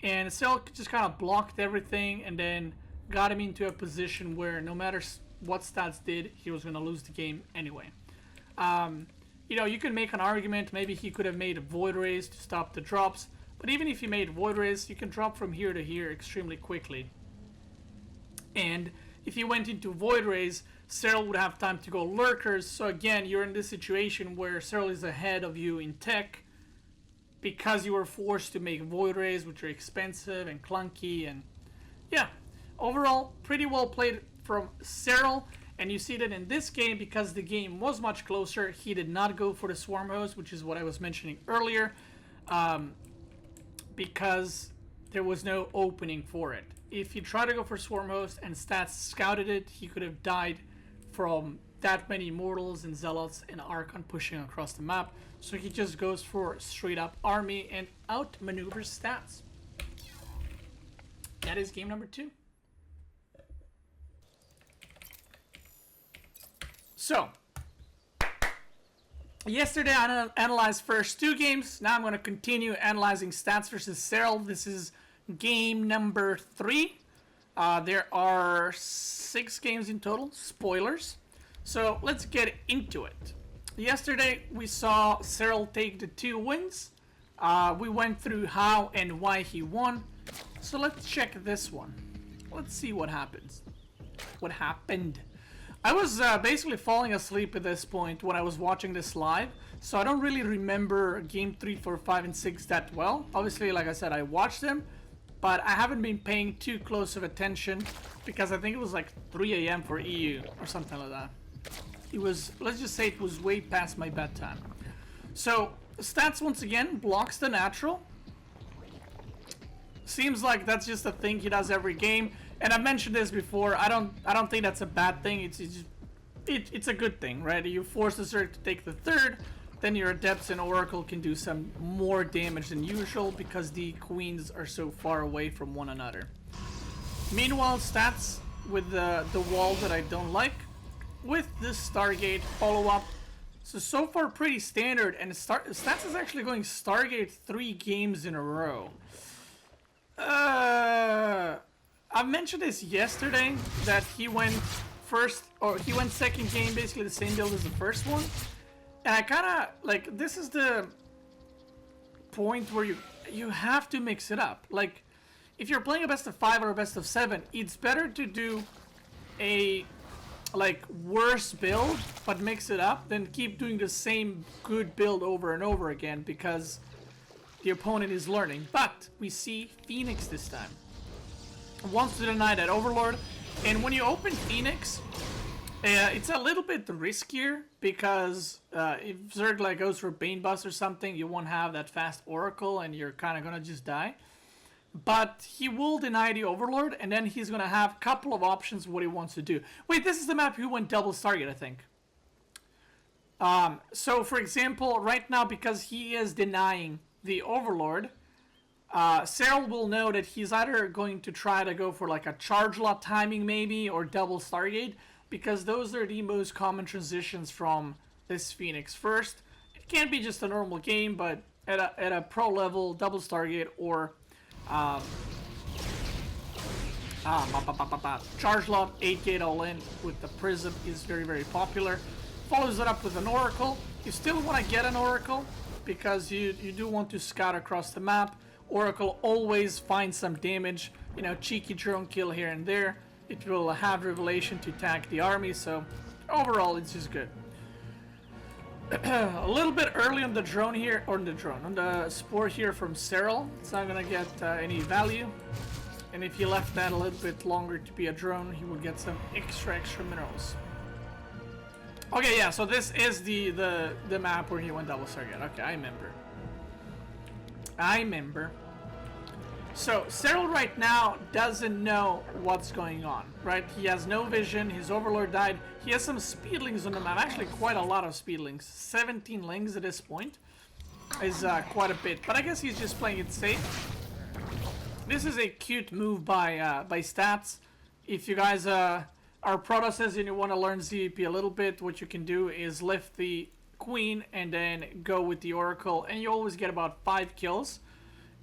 and Serral just kind of blocked everything and then got him into a position where no matter what Stats did, he was going to lose the game anyway. You know, you can make an argument, maybe he could have made a Void Rays to stop the drops, but even if you made Void Rays, you can drop from here to here extremely quickly. And if you went into Void Rays, Serral would have time to go lurkers, so again, you're in this situation where Serral is ahead of you in tech, because you were forced to make Void Rays, which are expensive and clunky, and yeah. Overall, pretty well played from Serral, and you see that in this game, because the game was much closer, he did not go for the Swarm Host, which is what I was mentioning earlier, because there was no opening for it. If he tried to go for Swarm Host and Stats scouted it, he could have died from that many Mortals and Zealots and Archon pushing across the map, so he just goes for straight up army and outmaneuvers Stats. That is game number 2. So, yesterday I analyzed first 2 games. Now I'm going to continue analyzing Stats versus Serral. This is game number 3. There are 6 games in total. Spoilers. So let's get into it. Yesterday we saw Serral take the 2 wins. We went through how and why he won. So let's check this one. Let's see what happens. What happened? I was basically falling asleep at this point when I was watching this live, so I don't really remember game 3, 4, 5, and 6 that well. Obviously, like I said, I watched them, but I haven't been paying too close of attention because I think it was like 3 a.m. for EU or something like that. It was, let's just say it was way past my bedtime. So, Stats once again blocks the natural. Seems like that's just a thing he does every game. And I mentioned this before. I don't think that's a bad thing. It's a good thing, right? You force the Zerg to take the third, then your Adepts and Oracle can do some more damage than usual because the queens are so far away from one another. Meanwhile, stats with the wall that I don't like. With this Stargate follow-up, so far pretty standard, and stats is actually going Stargate 3 games in a row. I mentioned this yesterday, that he went second game, basically the same build as the first one. And I kinda, like, this is the point where you have to mix it up. Like, if you're playing a best of 5 or a best of 7, it's better to do a like worse build but mix it up than keep doing the same good build over and over again because the opponent is learning. But we see Phoenix this time. Wants to deny that Overlord, and when you open Phoenix, it's a little bit riskier because if Zerg like goes for Bane Bust or something, you won't have that fast Oracle and you're kind of gonna just die. But he will deny the Overlord, and then he's going to have a couple of options what he wants to do. Wait, this is the map he went double Stargate, I think. So, for example, right now, because he is denying the Overlord, Serral will know that he's either going to try to go for like a charge lot timing maybe, or double Stargate, because those are the most common transitions from this Phoenix. First, it can't be just a normal game, but at a pro level, double Stargate or charge lot 8 gate all in with the Prism is very, very popular. Follows it up with an Oracle. You still want to get an Oracle because you do want to scout across the map. Oracle always finds some damage, you know, cheeky drone kill here and there. It will have Revelation to attack the army, so overall it's just good. A little bit early on the drone here, or on the spore here from Serral. It's not gonna get any value, and if you left that a little bit longer to be a drone, he will get some extra minerals. Okay, yeah, so this is the map where he went double Stargate. Okay, I remember. So Serral right now doesn't know what's going on, right? He has no vision. His Overlord died. He has some speedlings on the map. Actually, quite a lot of speedlings. 17 lings at this point is quite a bit. But I guess he's just playing it safe. This is a cute move by Stats. If you guys are Protosses and you want to learn ZVP a little bit, what you can do is lift the Queen and then go with the Oracle, and you always get about 5 kills.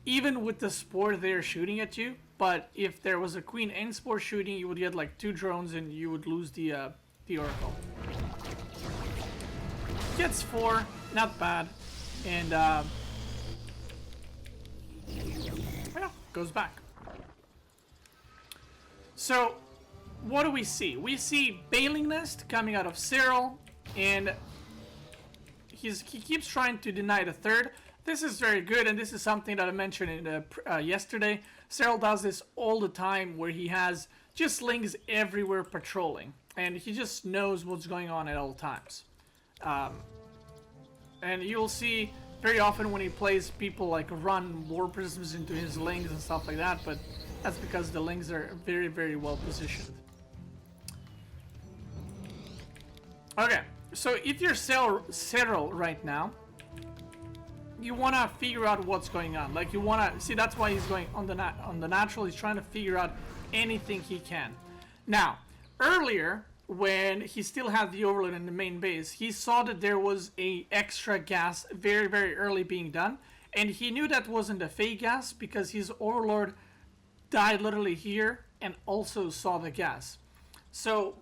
Even with the Spore they're shooting at you, but if there was a Queen and Spore shooting, you would get like 2 drones and you would lose the Oracle. Gets 4, not bad, and yeah, goes back. So, what do we see? We see Bailing Nest coming out of Serral, and he keeps trying to deny the third. This is very good, and this is something that I mentioned in yesterday. Serral does this all the time, where he has just lings everywhere patrolling, and he just knows what's going on at all times. And you'll see very often when he plays, people like run war prisms into his lings and stuff like that, but that's because the lings are very, very well positioned. Okay, so if you're Serral right now, you want to figure out what's going on. Like, you want to see, that's why he's going on the natural. He's trying to figure out anything he can. Now, earlier when he still had the Overlord in the main base, he saw that there was a extra gas very, very early being done, and he knew that wasn't a fake gas because his Overlord died literally here and also saw the gas. So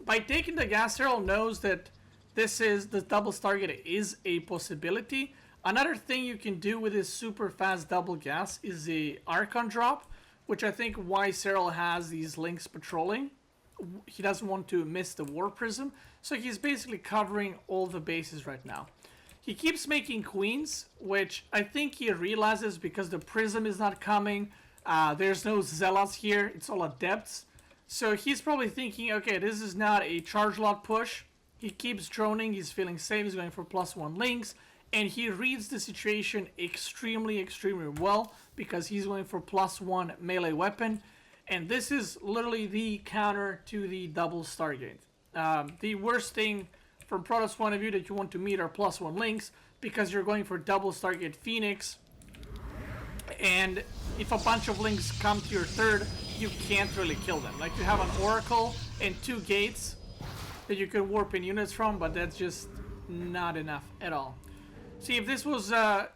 by taking the gas, Serral knows that the double Stargate is a possibility. Another thing you can do with his super fast double gas is the Archon drop, which I think why Serral has these links patrolling. He doesn't want to miss the War Prism, so he's basically covering all the bases right now. He keeps making queens, which I think he realizes because the Prism is not coming. There's no Zealots here, it's all Adepts. So he's probably thinking, okay, this is not a charge lot push. He keeps droning, he's feeling safe, he's going for +1 links. And he reads the situation extremely, extremely well because he's going for +1 melee weapon. And this is literally the counter to the double Stargate. The worst thing from Protoss point of view that you want to meet are +1 links, because you're going for double Stargate Phoenix. And if a bunch of links come to your third, you can't really kill them. Like, you have an Oracle and 2 gates that you could warp in units from, but that's just not enough at all. See, if this was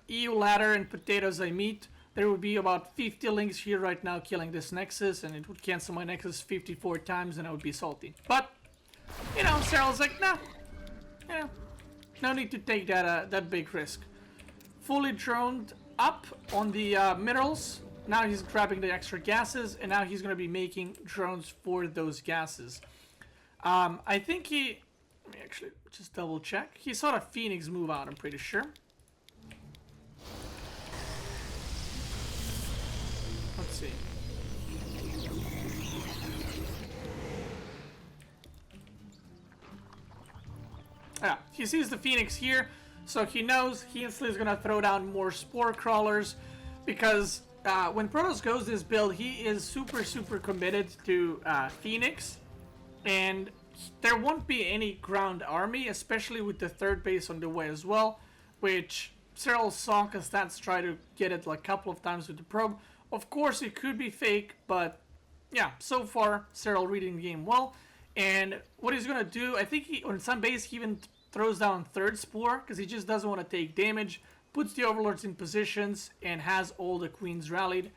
EU ladder and potatoes I meet, there would be about 50 links here right now killing this Nexus, and it would cancel my Nexus 54 times, and I would be salty. But, you know, Serral's like, nah, yeah, no need to take that big risk. Fully droned up on the minerals. Now he's grabbing the extra gases, and now he's going to be making drones for those gases. I think he... Let me actually just double check. He saw the Phoenix move out, I'm pretty sure. Let's see. Yeah, he sees the Phoenix here, so he knows he instantly is going to throw down more Spore Crawlers, because when Protoss goes this build, he is super committed to Phoenix, and there won't be any ground army, especially with the third base on the way as well, which Serral saw because that's tried to get it like a couple of times with the probe. Of course, it could be fake, but yeah, so far Serral reading the game well. And what he's gonna do, I think he, on some base, he even throws down third Spore because he just doesn't want to take damage. Puts the Overlords in positions and has all the Queens rallied.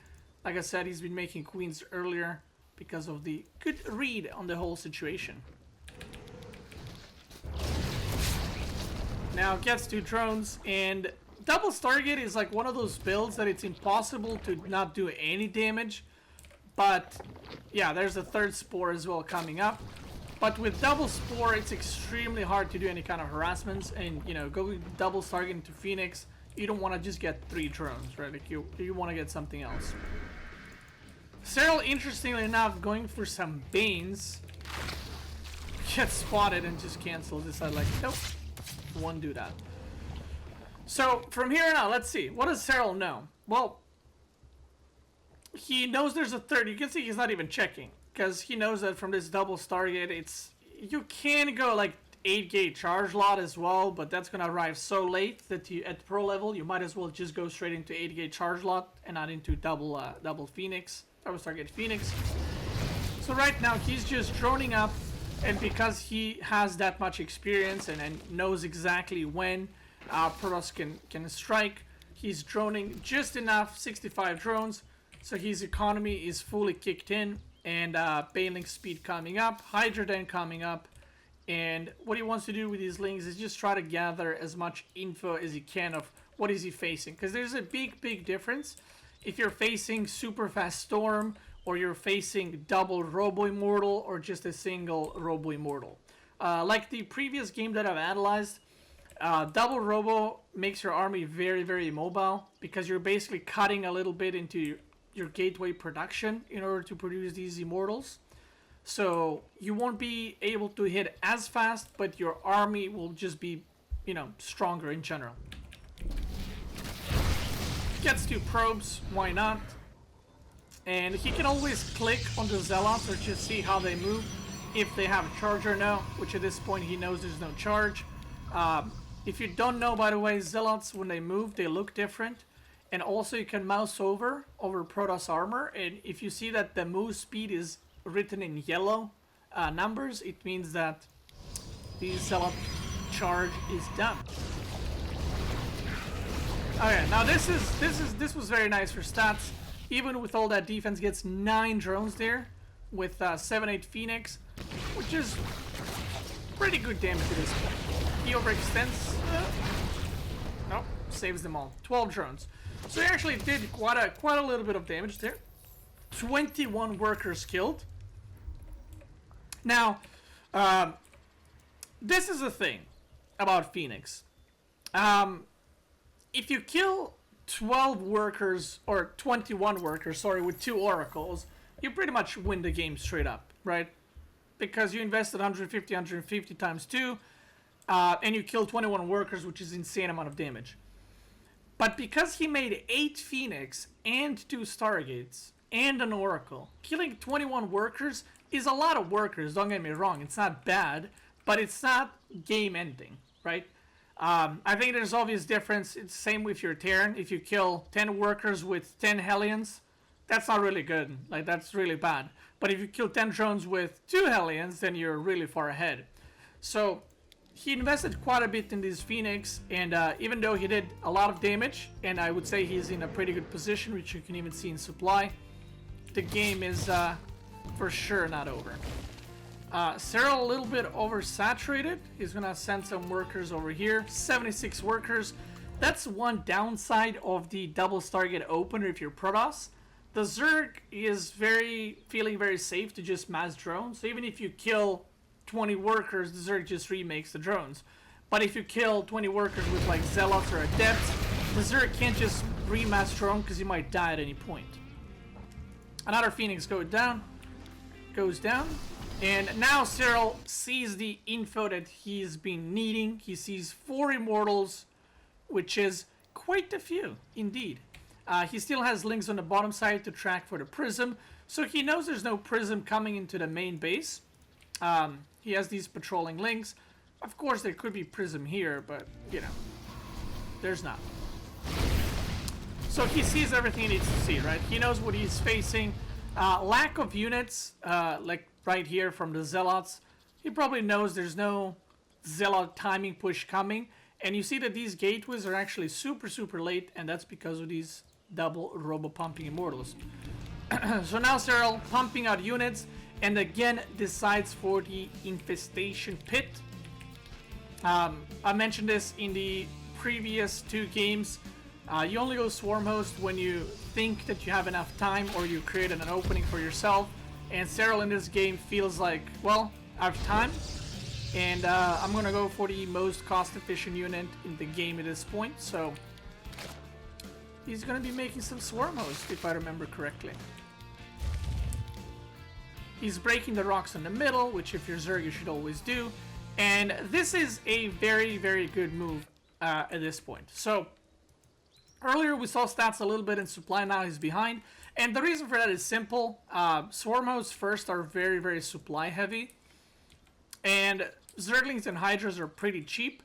Like I said, he's been making Queens earlier because of the good read on the whole situation. Now gets 2 drones, and double Stargate is like one of those builds that it's impossible to not do any damage. But yeah, there's a third Spore as well coming up. But with double Spore, it's extremely hard to do any kind of harassments, and you know, going double Stargate into Phoenix, you don't want to just get 3 drones, right? Like you want to get something else. Serral, interestingly enough, going for some Banes, gets spotted and just cancels. Decide like, nope, won't do that. So from here on out, let's see. What does Serral know? Well, he knows there's a third. You can see he's not even checking, because he knows that from this double Stargate, it's, you can go like 8-gate charge lot as well, but that's gonna arrive so late that you, at pro level, you might as well just go straight into 8-gate charge lot and not into double Phoenix, double Stargate Phoenix. So right now he's just droning up, and because he has that much experience and knows exactly when Protoss can strike, he's droning just enough, 65 drones, so his economy is fully kicked in, and Banelink speed coming up, Hydra Den coming up. And what he wants to do with these links is just try to gather as much info as he can of what is he facing. Because there's a big difference if you're facing super fast Storm, or you're facing double Robo Immortal, or just a single Robo Immortal. Like the previous game that I've analyzed, double Robo makes your army very mobile, because you're basically cutting a little bit into your gateway production in order to produce these Immortals. So you won't be able to hit as fast, but your army will just be, you know, stronger in general. Gets 2 probes, why not? And he can always click on the Zealots or just see how they move, if they have a charge or no, which at this point he knows there's no charge. If you don't know, by the way, Zealots, when they move, they look different. And also you can mouse over Protoss armor, and if you see that the move speed is written in yellow numbers, it means that the Zealot charge is done. Okay, now this was very nice for stats. Even with all that defense, gets 9 drones there with 7-8 Phoenix, which is pretty good damage at this point. He overextends. Nope, saves them all. 12 drones. So he actually did quite a little bit of damage there. 21 workers killed. Now, this is the thing about Phoenix. If you kill 12 workers, or 21 workers, sorry, with 2 oracles, you pretty much win the game straight up, right? Because you invested 150 times 2, and you kill 21 workers, which is an insane amount of damage. But because he made 8 Phoenix and 2 Stargates and an Oracle, killing 21 workers is a lot of workers, don't get me wrong. It's not bad, but it's not game ending, right? I think there's obvious difference. It's the same with your Terran. If you kill 10 workers with 10 Hellions, that's not really good. Like, that's really bad. But if you kill 10 drones with 2 Hellions, then you're really far ahead. So he invested quite a bit in this Phoenix, and even though he did a lot of damage, and I would say he's in a pretty good position, which you can even see in supply, the game is for sure not over. Serral a little bit oversaturated. He's gonna send some workers over here. 76 workers. That's one downside of the double Stargate opener if you're Protoss. The Zerg is feeling very safe to just mass drones. So even if you kill 20 workers, the Zerg just remakes the drones. But if you kill 20 workers with like Zealots or Adepts, the Zerg can't just remass drone because he might die at any point. Another Phoenix goes down. And now Serral sees the info that he's been needing. He sees 4 Immortals, which is quite a few, indeed. He still has links on the bottom side to track for the Prism, so he knows there's no Prism coming into the main base. He has these patrolling links. Of course, there could be Prism here, but, you know, there's not. So he sees everything he needs to see, right? He knows what he's facing. Lack of units, like right here from the Zealots. He probably knows there's no Zealot timing push coming. And you see that these gateways are actually super, super late, and that's because of these double robo-pumping Immortals. So now Serral pumping out units, and again decides for the Infestation Pit. I mentioned this in the previous 2 games. You only go Swarm Host when you think that you have enough time or you created an opening for yourself. And Serral in this game feels like, well, I have time. And I'm going to go for the most cost-efficient unit in the game at this point. So he's going to be making some Swarm Host, if I remember correctly. He's breaking the rocks in the middle, which if you're Zerg, you should always do. And this is a very, very good move at this point. So earlier we saw stats a little bit in supply, now he's behind. And the reason for that is simple. Swarm hosts first are very, very supply heavy. And Zerglings and Hydras are pretty cheap.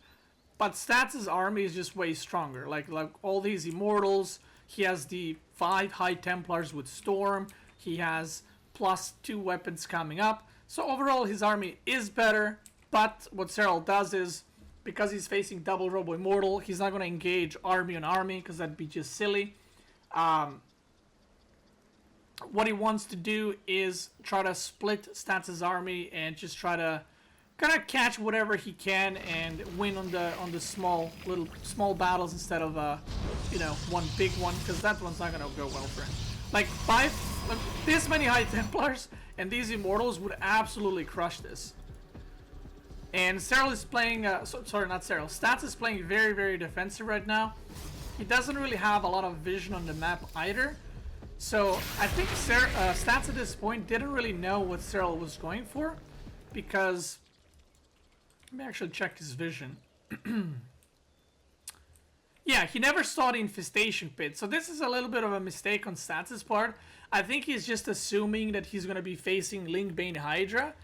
But Stats' army is just way stronger. Like all these Immortals, he has the 5 High Templars with Storm. He has +2 weapons coming up. So overall his army is better. But what Serral does is, because he's facing double Robo Immortal, he's not going to engage army on army because that'd be just silly. What he wants to do is try to split Stats' army and just try to kind of catch whatever he can and win on the small battles instead of you know, one big one, because that one's not going to go well for him. Like this many High Templars and these Immortals would absolutely crush this. And Serral is playing, sorry, not Serral, Stats is playing very, very defensive right now. He doesn't really have a lot of vision on the map either. So I think Stats at this point didn't really know what Serral was going for, because, let me actually check his vision. Yeah, he never saw the Infestation Pit, so this is a little bit of a mistake on Stats' part. I think he's just assuming that he's going to be facing Linkbane Hydra.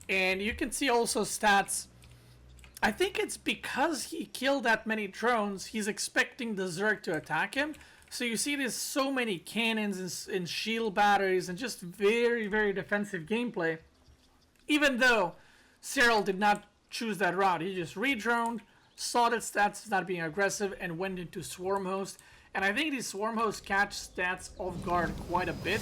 And you can see also Stats, I think it's because he killed that many drones, he's expecting the Zerg to attack him. So you see there's so many cannons and shield batteries and just very, very defensive gameplay. Even though Serral did not choose that route, he just redroned, saw that Stats is not being aggressive, and went into Swarm Host. And I think these Swarm Hosts catch Stats off guard quite a bit.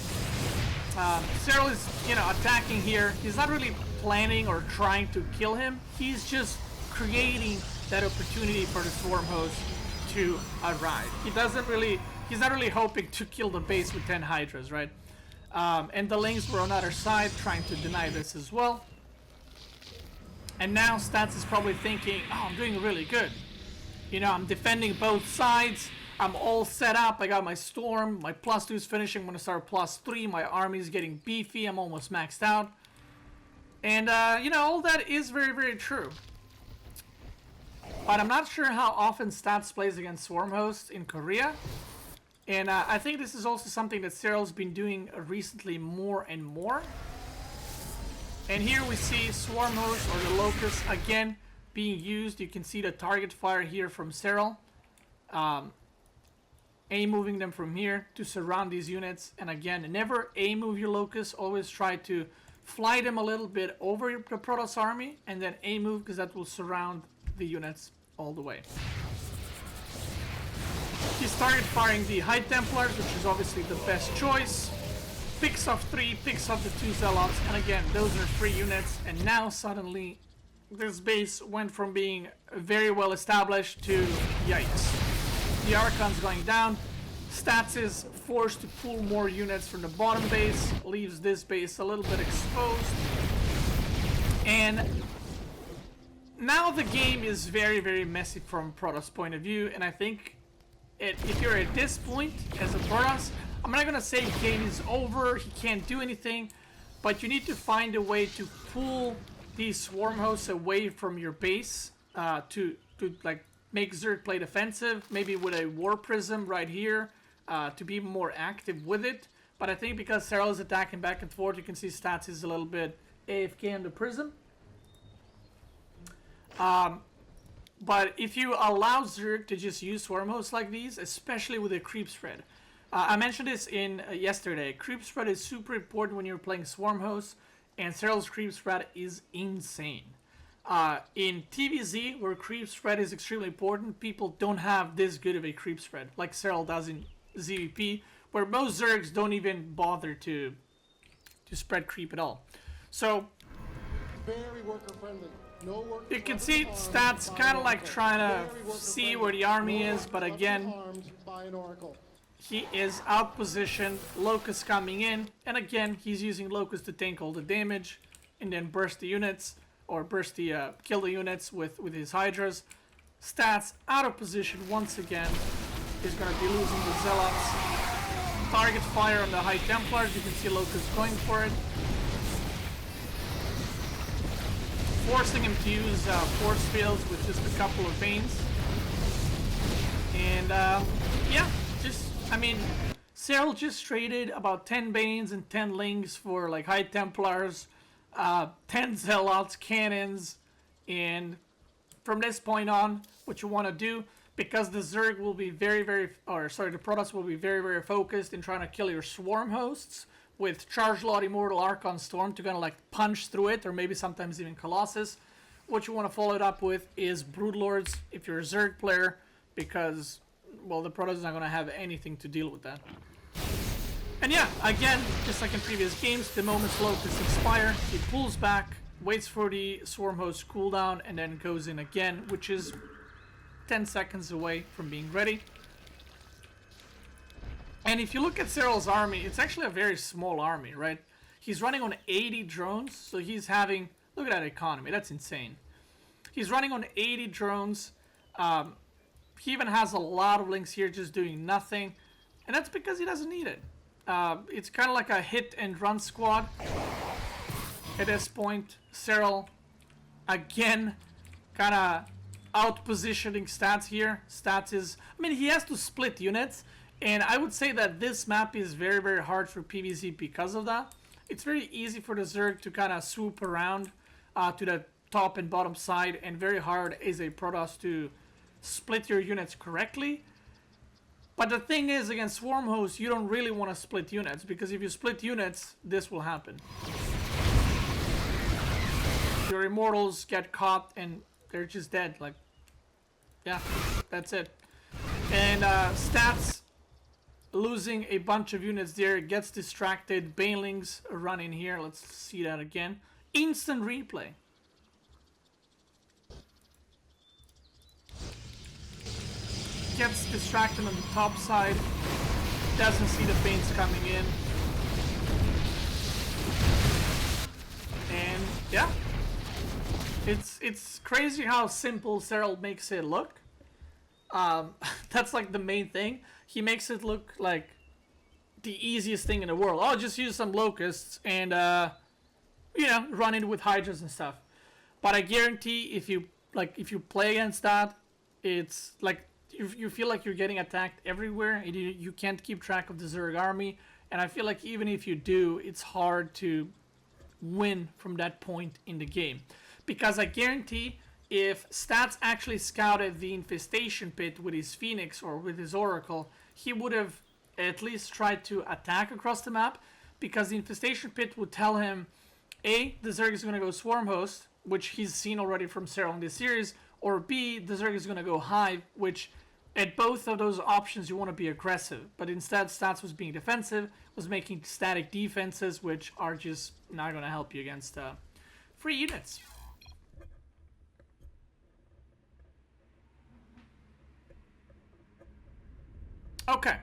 Serral is, you know, attacking here. He's not really planning or trying to kill him. He's just creating that opportunity for the Swarm Host to arrive. He's not really hoping to kill the base with 10 Hydras, right? And the Lings were on the other side trying to deny this as well. And now Stats is probably thinking, oh, I'm doing really good. You know, I'm defending both sides. I'm all set up. I got my Storm. My +2 is finishing. I'm going to start +3. My army is getting beefy. I'm almost maxed out. And, you know, all that is very, very true. But I'm not sure how often Stats plays against Swarm Host in Korea. And I think this is also something that Serral's been doing recently more and more. And here we see Swarm Host or the Locust again being used. You can see the target fire here from Serral. A-moving them from here to surround these units. And again, never A-move your Locust. Always try to fly them a little bit over the Protoss army. And then A-move, because that will surround the units all the way. He started firing the High Templars, which is obviously the best choice. Picks off 3, picks off the 2 Zealots, and again, those are 3 units. And now suddenly, this base went from being very well established to yikes. The Archon's going down. Stats is forced to pull more units from the bottom base, leaves this base a little bit exposed. And now the game is very, very messy from Protoss point of view, and I think if you're at this point as a Protoss, I'm not gonna say game is over, he can't do anything, but you need to find a way to pull these Swarm Hosts away from your base to like make Zerg play defensive, maybe with a War Prism right here to be more active with it. But I think because Serral is attacking back and forth, you can see Stats is a little bit AFK on the Prism. But if you allow Zerg to just use Swarm Hosts like these, especially with a creep spread, I mentioned this in yesterday. Creep spread is super important when you're playing Swarm Hosts, and Serral's creep spread is insane. In TVZ, where creep spread is extremely important, people don't have this good of a creep spread like Serral does in ZVP, where most Zergs don't even bother to spread creep at all. So Very worker friendly. No workers you can left see harmed Stats by kind an of like oracle. trying Very to worker see friendly. where the army No is, but workers left again, harmed by an oracle. he is out positioned. Locust coming in, and again he's using Locust to tank all the damage and then burst the units, or burst the kill the units with his Hydras. Stats out of position once again. He's gonna be losing the Zealots. Target fire on the High Templars. You can see Locust going for it, forcing him to use force fields with just a couple of Banes. And yeah, I mean, Serral just traded about 10 Banes and 10 Lings for like High Templars, 10 Zealots, cannons, and from this point on, what you want to do, because the Zerg will be the Protoss will be very, very focused in trying to kill your Swarm Hosts with Charge Lot, Immortal, Archon, Storm to kind of like punch through it, or maybe sometimes even Colossus. What you want to follow it up with is Broodlords if you're a Zerg player, because, well, the Protoss is not going to have anything to deal with that. And yeah, again, just like in previous games, the moment Locusts expire, he pulls back, waits for the Swarm Host cooldown, and then goes in again, which is 10 seconds away from being ready. And if you look at Serral's army, it's actually a very small army, right? He's running on 80 drones, so he's having... Look at that economy, that's insane. He's running on 80 drones. He even has a lot of links here just doing nothing. And that's because he doesn't need it. It's kind of like a hit and run squad. At this point, Serral, again, kind of out-positioning Stats here. Stats is... I mean, he has to split units. And I would say that this map is very, very hard for PvZ because of that. It's very easy for the Zerg to kind of swoop around to the top and bottom side, and very hard as a Protoss to split your units correctly. But the thing is, against Swarm Hosts, you don't really want to split units, because if you split units, this will happen. Your Immortals get caught and they're just dead. Like, yeah, that's it. And Stats losing a bunch of units there, gets distracted. Banelings run in here. Let's see that again. Instant replay. Gets distracted on the top side. Doesn't see the Banes coming in. And yeah. It's crazy how simple Serral makes it look. That's like the main thing. He makes it look like the easiest thing in the world. Oh, just use some Locusts and, you know, run in with Hydras and stuff. But I guarantee if you like if you play against that, it's like you feel like you're getting attacked everywhere, and you can't keep track of the Zerg army. And I feel like even if you do, it's hard to win from that point in the game, because I guarantee if Stats actually scouted the infestation pit with his Phoenix or with his Oracle, he would have at least tried to attack across the map, because the infestation pit would tell him, A, the Zerg is going to go Swarm Host, which he's seen already from Serral in this series, or B, the Zerg is going to go Hive, which at both of those options you want to be aggressive. But instead, Stats was being defensive, was making static defenses, which are just not going to help you against free units. Okay.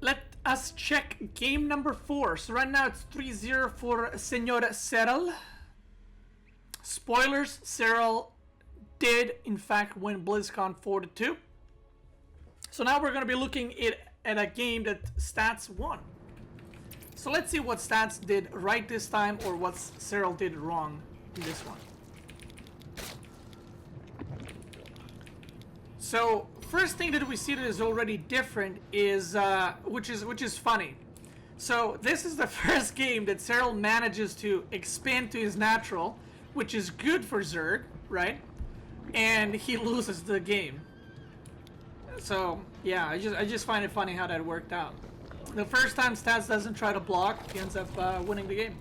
Let us check game number 4. So right now it's 3-0 for Senor Serral. Spoilers, Serral did in fact win Blizzcon 4-2. So now we're going to be looking at a game that Stats won. So let's see what Stats did right this time, or what Serral did wrong in this one. So first thing that we see that is already different is which is funny. So this is the first game that Serral manages to expand to his natural, which is good for Zerg, right? And he loses the game. So yeah, I just find it funny how that worked out. The first time Stats doesn't try to block, he ends up winning the game.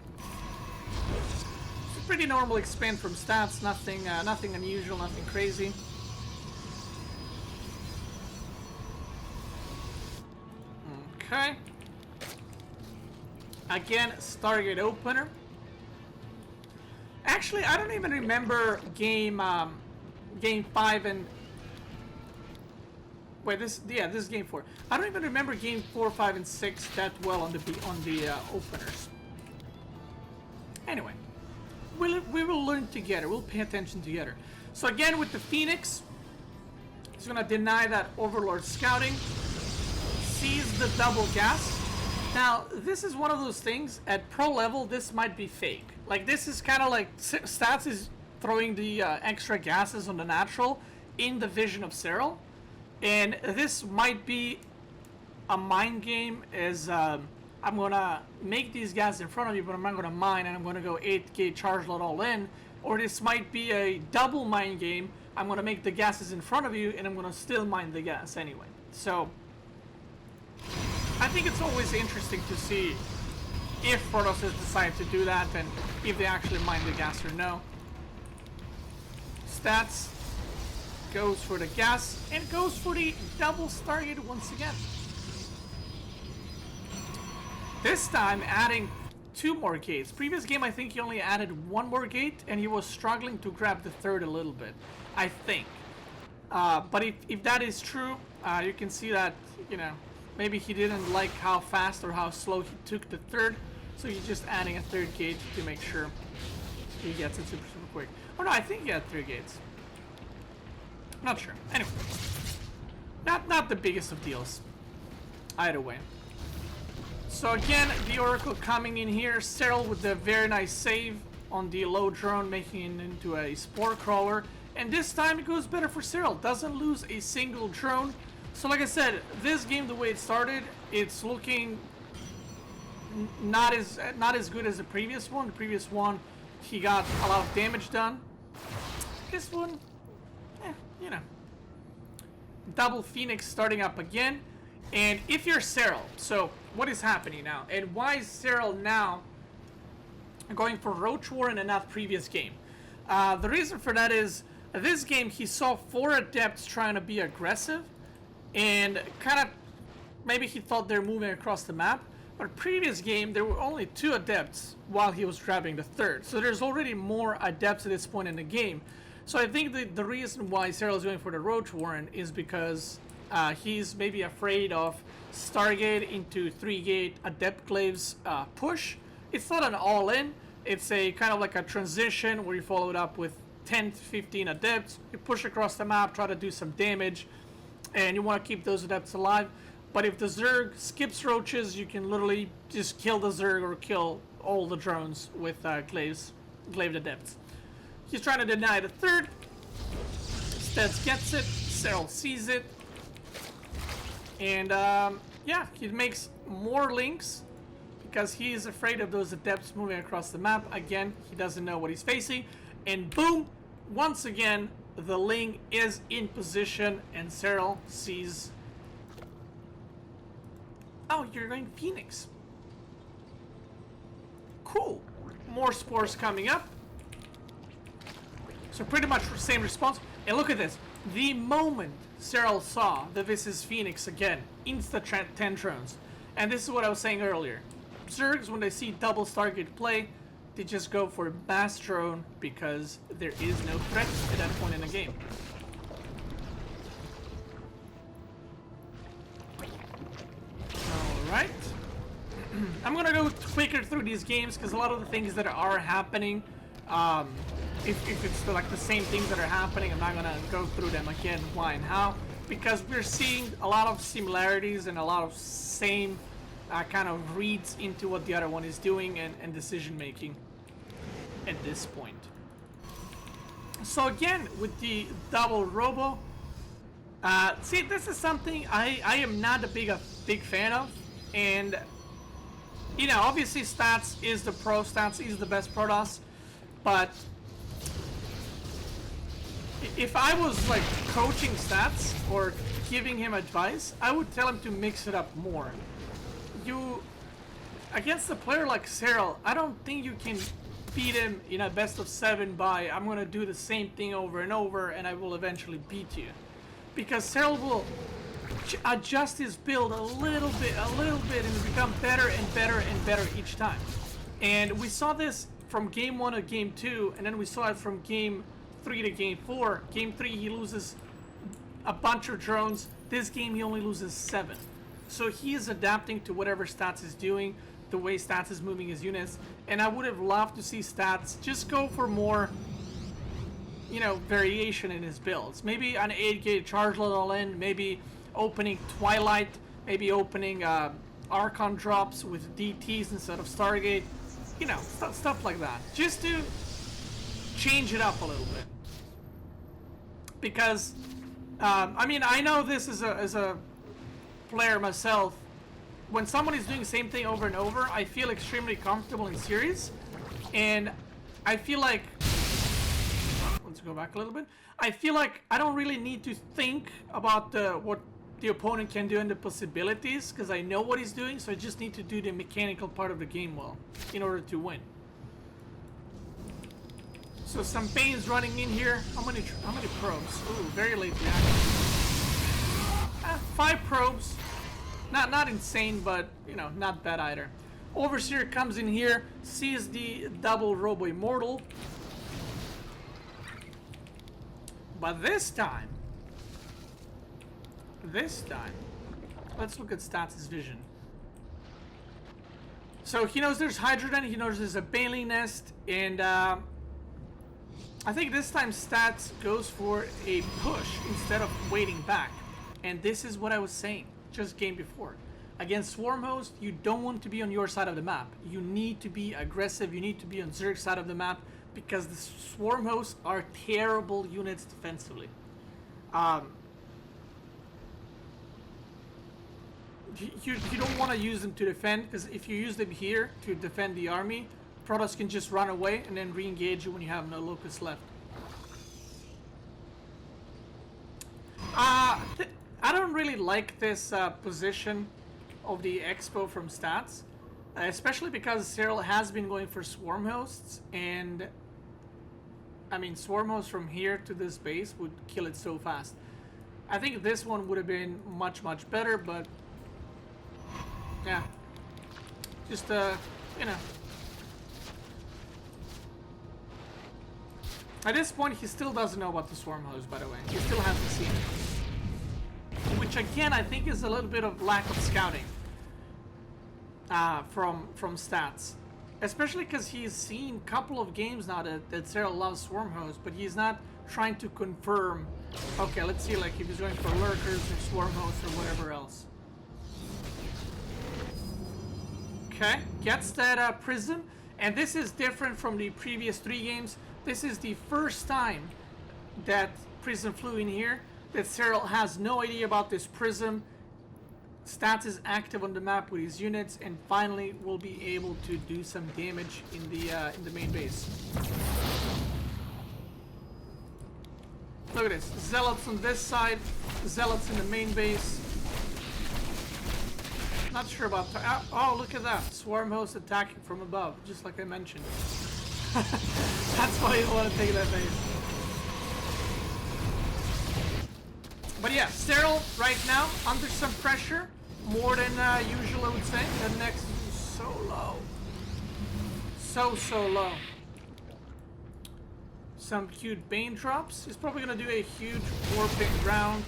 It's a pretty normal expand from Stats, nothing unusual, nothing crazy. Okay. Again, Stargate opener. Actually, I don't even remember game 5 and wait, this is game 4. I don't even remember game 4, 5, and 6 that well on the openers. Anyway, we will learn together. We'll pay attention together. So again with the Phoenix, he's gonna deny that Overlord scouting. Sees the double gas. Now, this is one of those things, at pro level, this might be fake. Like, this is kind of like, Stats is throwing the extra gases on the natural in the vision of Serral. And this might be a mind game, as I'm gonna make these gases in front of you, but I'm not gonna mine, and I'm gonna go 8k charge load all in. Or this might be a double mind game. I'm gonna make the gases in front of you, and I'm gonna still mine the gas anyway. So I think it's always interesting to see if Protoss decide to do that, and if they actually mine the gas or no. Stats goes for the gas and goes for the double Stargate once again. This time adding 2 more gates. Previous game I think he only added 1 more gate, and he was struggling to grab the third a little bit, I think. But if that is true, you can see that, you know, maybe he didn't like how fast or how slow he took the third, so he's just adding a 3rd gate to make sure he gets it super quick. Oh no, I think he had 3 gates. Not sure. Anyway, not the biggest of deals. Either way. So again, the Oracle coming in here. Serral with a very nice save on the low drone, making it into a Spore Crawler. And this time it goes better for Serral. Doesn't lose a single drone. So like I said, this game, the way it started, it's looking not as good as the previous one. The previous one, he got a lot of damage done. This one, you know. Double Phoenix starting up again. And if you're Serral, so what is happening now? And why is Serral now going for Roach Warren and not previous game? The reason for that is, this game he saw 4 Adepts trying to be aggressive. And kind of, maybe he thought they're moving across the map. But previous game, there were only 2 Adepts while he was grabbing the 3rd. So there's already more Adepts at this point in the game. So I think the reason why Serral is going for the Roach Warren is because he's maybe afraid of Stargate into 3-gate Adept Glaives push. It's not an all-in. It's a kind of like a transition where you follow it up with 10 to 15 Adepts. You push across the map, try to do some damage. And you want to keep those Adepts alive. But if the Zerg skips Roaches, you can literally just kill the Zerg or kill all the drones with Glaives, Glaved Adepts. He's trying to deny the third. Stats gets it. Serral sees it. And yeah, he makes more links because he is afraid of those adepts moving across the map. Again, he doesn't know what he's facing. And boom, once again, the link is in position and Serral sees... Oh, you're going Phoenix. Cool. More spores coming up. So pretty much the same response. And look at this. The moment Serral saw that this is Phoenix again, insta 10 drones. And this is what I was saying earlier. Zergs, when they see double Stargate play, they just go for mass drone because there is no threat at that point in the game. Alright. I'm gonna go quicker through these games because a lot of the things that are happening, if it's like the same things that are happening, I'm not gonna go through them again, why and how, because we're seeing a lot of similarities and a lot of same kind of reads into what the other one is doing and decision making at this point. So again, with the double robo, see, this is something I am not a big fan of, and you know, obviously Stats is the pro, Stats is the best Protoss, but if I was like coaching Stats or giving him advice, I would tell him to mix it up more. You, against a player like Serral, I don't think you can beat him in a best of 7 by I'm gonna do the same thing over and over and I will eventually beat you, because Serral will adjust his build a little bit and become better and better and better each time. And we saw this from game 1 to game 2, and then we saw it from game 3 to game 4. Game 3 he loses a bunch of drones. This game he only loses 7. So he is adapting to whatever Stats is doing, the way Stats is moving his units, and I would have loved to see Stats just go for more, you know, variation in his builds. Maybe an 8-gate charge load all in, maybe opening Twilight, maybe opening Archon drops with DTs instead of Stargate, you know, stuff like that, just to change it up a little bit. Because I mean, I know this as a player myself, when someone is doing the same thing over and over, I feel extremely comfortable in series, and I feel like, let's go back a little bit, I feel like I don't really need to think about what the opponent can do and the possibilities, because I know what he's doing, so I just need to do the mechanical part of the game well in order to win. So some pains running in here. How many probes? Ooh, very late reaction. 5 probes. Not insane, but you know, not bad either. Overseer comes in here, sees the double Robo Immortal. But this time, let's look at Stats' vision. So he knows there's Hydrogen, he knows there's a Bailey Nest, and I think this time Stats goes for a push instead of waiting back. And this is what I was saying just game before. Against Swarm Host, you don't want to be on your side of the map. You need to be aggressive, you need to be on Zerg's side of the map, because the Swarm Hosts are terrible units defensively. You don't want to use them to defend, because if you use them here to defend the army, Protoss can just run away and then re-engage you when you have no Locust left. I don't really like this position of the Expo from Stats, especially because Serral has been going for Swarm Hosts, and I mean, Swarm Hosts from here to this base would kill it so fast. I think this one would have been much better, but yeah, just you know, at this point he still doesn't know about the Swarm Host, by the way. He still hasn't seen it, which again I think is a little bit of lack of scouting from Stats, especially because he's seen a couple of games now that Serral loves Swarm Host, but he's not trying to confirm, okay, let's see, like if he's going for Lurkers or Swarm Host or whatever else. Okay, gets that Prism, and this is different from the previous 3 games. This is the first time that Prism flew in here, that Serral has no idea about this Prism. Stats is active on the map with his units, and finally will be able to do some damage in the main base. Look at this, Zealots on this side, Zealots in the main base. Not sure about oh, look at that, Swarm host attacking from above, just like I mentioned. That's why you want to take that base. But yeah, Serral right now under some pressure, more than usual I would say. The next is so low. So low. Some cute Bane drops. He's probably going to do a huge warping round.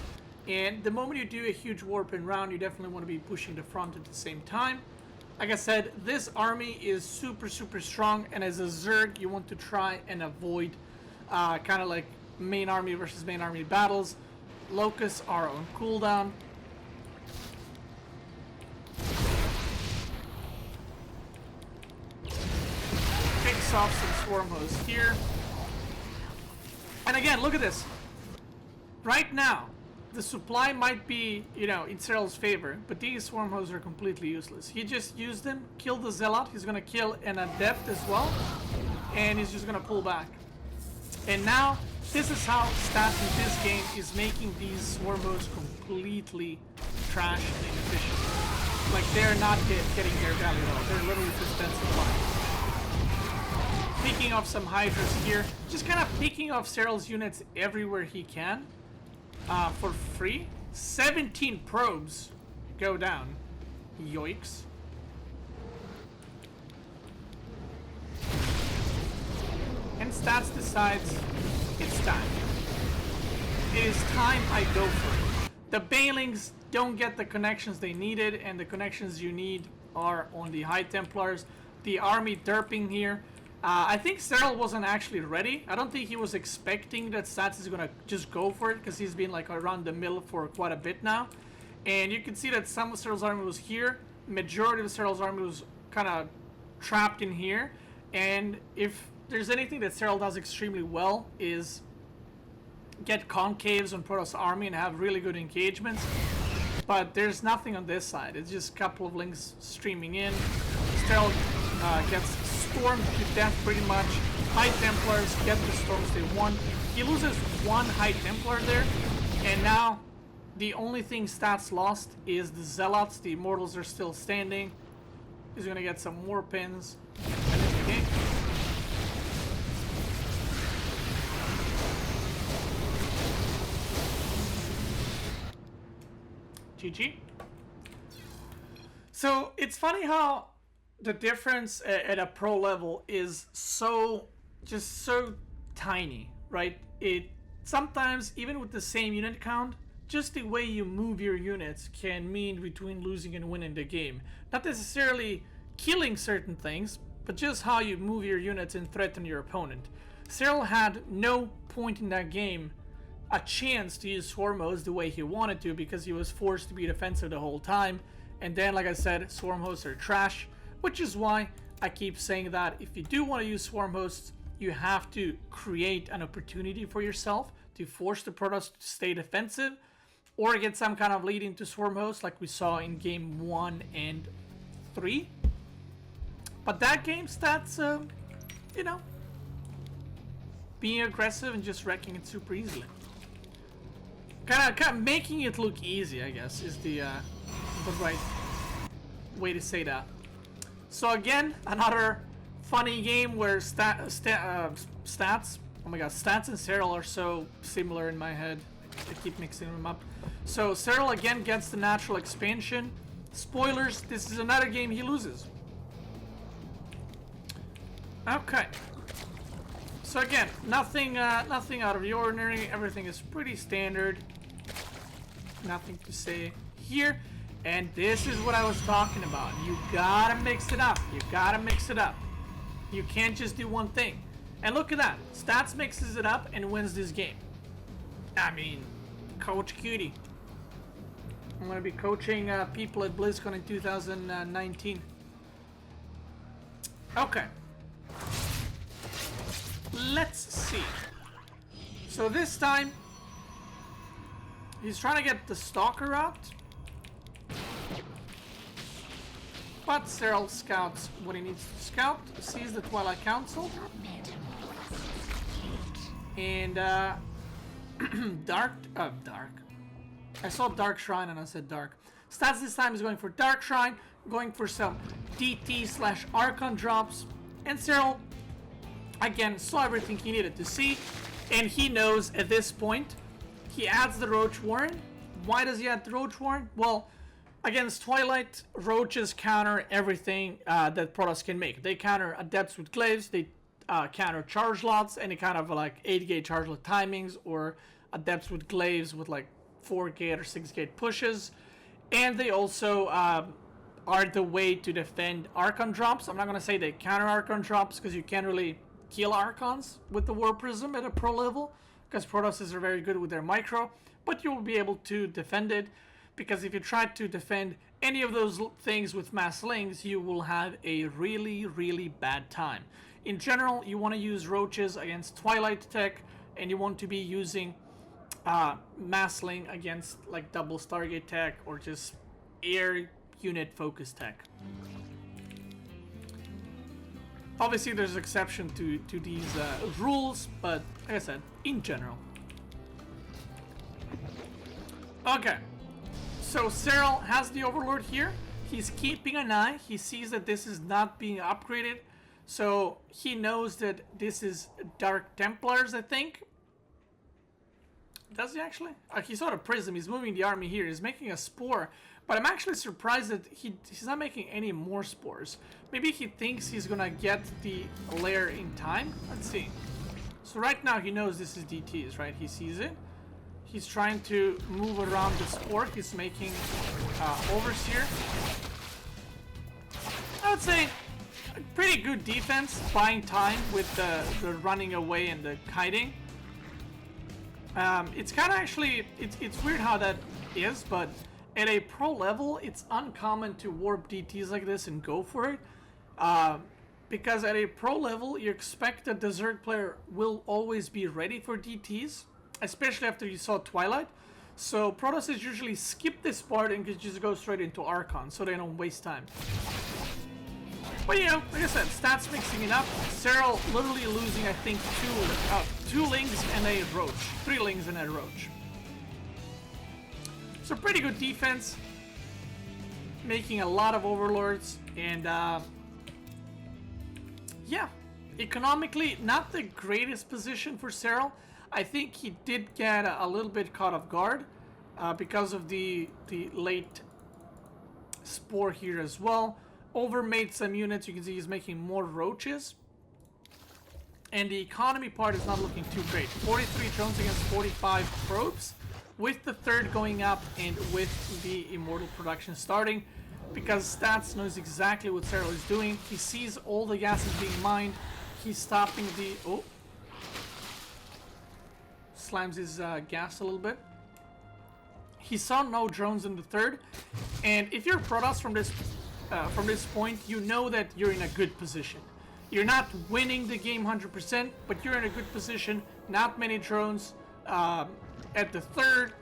And the moment you do a huge warping round, you definitely want to be pushing the front at the same time. Like I said, this army is super strong. And as a Zerg, you want to try and avoid kind of like main army versus main army battles. Locusts are on cooldown. Picks off some Swarm hosts here. And again, look at this. Right now, the supply might be, you know, in Serral's favor, but these Swarm hosts are completely useless. He just used them, killed the Zealot. He's gonna kill an Adept as well, and he's just gonna pull back. And now, this is how Stats in this game is making these Swarm hosts completely trash and inefficient. Like, they're not getting their value at all. They're literally just spent supply. Picking off some Hydras here. Just kind of picking off Serral's units everywhere he can. For free. 17 probes go down. Yoicks. And Stats decides it's time. It is time I go for it. The Banelings don't get the connections they needed, and the connections you need are on the High Templars. The army derping here. I think Serral wasn't actually ready. I don't think he was expecting that Stats is gonna just go for it, because he's been like around the mill for quite a bit now. And you can see that some of Serral's army was here. Majority of Serral's army was kind of trapped in here. And if there's anything that Serral does extremely well is get concaves on Protoss army and have really good engagements. But there's nothing on this side. It's just a couple of links streaming in. Serral gets stormed to death pretty much. High Templars get the storms they want. He loses one High Templar there, and now the only thing Stats lost is the Zealots. The Immortals are still standing. He's gonna get some more pins, and it's the game. GG. So it's funny how the difference at a pro level is so tiny, right? It sometimes, even with the same unit count, just the way you move your units can mean between losing and winning the game. Not necessarily killing certain things, but just how you move your units and threaten your opponent. Serral had no point in that game a chance to use Swarm hosts the way he wanted to, because he was forced to be defensive the whole time. And then, like I said, Swarm hosts are trash. Which is why I keep saying that if you do want to use Swarm hosts, you have to create an opportunity for yourself to force the Protoss to stay defensive, or get some kind of lead into Swarm hosts like we saw in game 1 and 3. But that game Stats, you know, being aggressive and just wrecking it super easily. Kind of making it look easy, I guess, is the right way to say that. So again, another funny game where Stats, oh my god, Stats and Serral are so similar in my head. I keep mixing them up. So Serral again gets the natural expansion. Spoilers, this is another game he loses. Okay. So again, nothing out of the ordinary. Everything is pretty standard. Nothing to say here. And this is what I was talking about. You gotta mix it up. You gotta mix it up. You can't just do one thing. And look at that. Stats mixes it up and wins this game. I mean, Coach Cutie. I'm gonna be coaching people at Blizzcon in 2019. Okay. let's see. So this time, he's trying to get the Stalker out. But Serral scouts what he needs to scout, sees the Twilight Council. And, Dark. I saw Dark Shrine and I said Dark. Stats this time is going for Dark Shrine, going for some DT/Archon drops. And Serral, again, saw everything he needed to see. And he knows at this point, he adds the Roach Warren. Why does he add the Roach Warren? Well, against Twilight, Roaches counter everything that Protoss can make. They counter Adepts with Glaives, they counter Charge Lots, any kind of like 8-gate Charge Lot timings, or Adepts with Glaives with like 4-gate or 6-gate pushes. And they also are the way to defend Archon drops. I'm not going to say they counter Archon drops, because you can't really kill Archons with the War Prism at a pro level, because Protosses are very good with their micro, but you will be able to defend it, because if you try to defend any of those things with mass links, you will have a really, really bad time. In general, you want to use Roaches against Twilight tech, and you want to be using mass link against like double Stargate tech, or just air unit focus tech. Obviously, there's an exception to these rules, but like I said, in general. Okay, so Serral has the Overlord here. He's keeping an eye. He sees that this is not being upgraded, so he knows that this is Dark Templars, I think. Does he actually? He saw the Prism. He's moving the army here. He's making a Spore. But I'm actually surprised that he's not making any more Spores. Maybe he thinks he's gonna get the lair in time? Let's see. So right now he knows this is DTs, right? He sees it. He's trying to move around the Spore. He's making Overseer. I would say a pretty good defense, buying time with the running away and the kiting. It's kind of actually, it's weird how that is, but at a pro level, it's uncommon to warp DTs like this and go for it. Because at a pro level, you expect that the Zerg player will always be ready for DTs, especially after you saw Twilight. So Protosses usually skip this part and just go straight into Archon, so they don't waste time. But you know, like I said, stats mixing it up. Serral literally losing, I think, two Lings and a Roach. 3 Lings and a Roach. So pretty good defense. Making a lot of Overlords. And yeah, economically, not the greatest position for Serral. I think he did get a little bit caught off guard because of the late Spore here as well. Overmade some units. You can see he's making more Roaches. And the economy part is not looking too great. 43 drones against 45 probes, with the third going up and with the Immortal production starting. Because Stats knows exactly what Serral is doing. He sees all the gases being mined. He's stopping the... Oh. Slams his gas a little bit. He saw no drones in the third. And if you're Protoss from this point, you know that you're in a good position. You're not winning the game 100%, but you're in a good position. Not many drones at the third.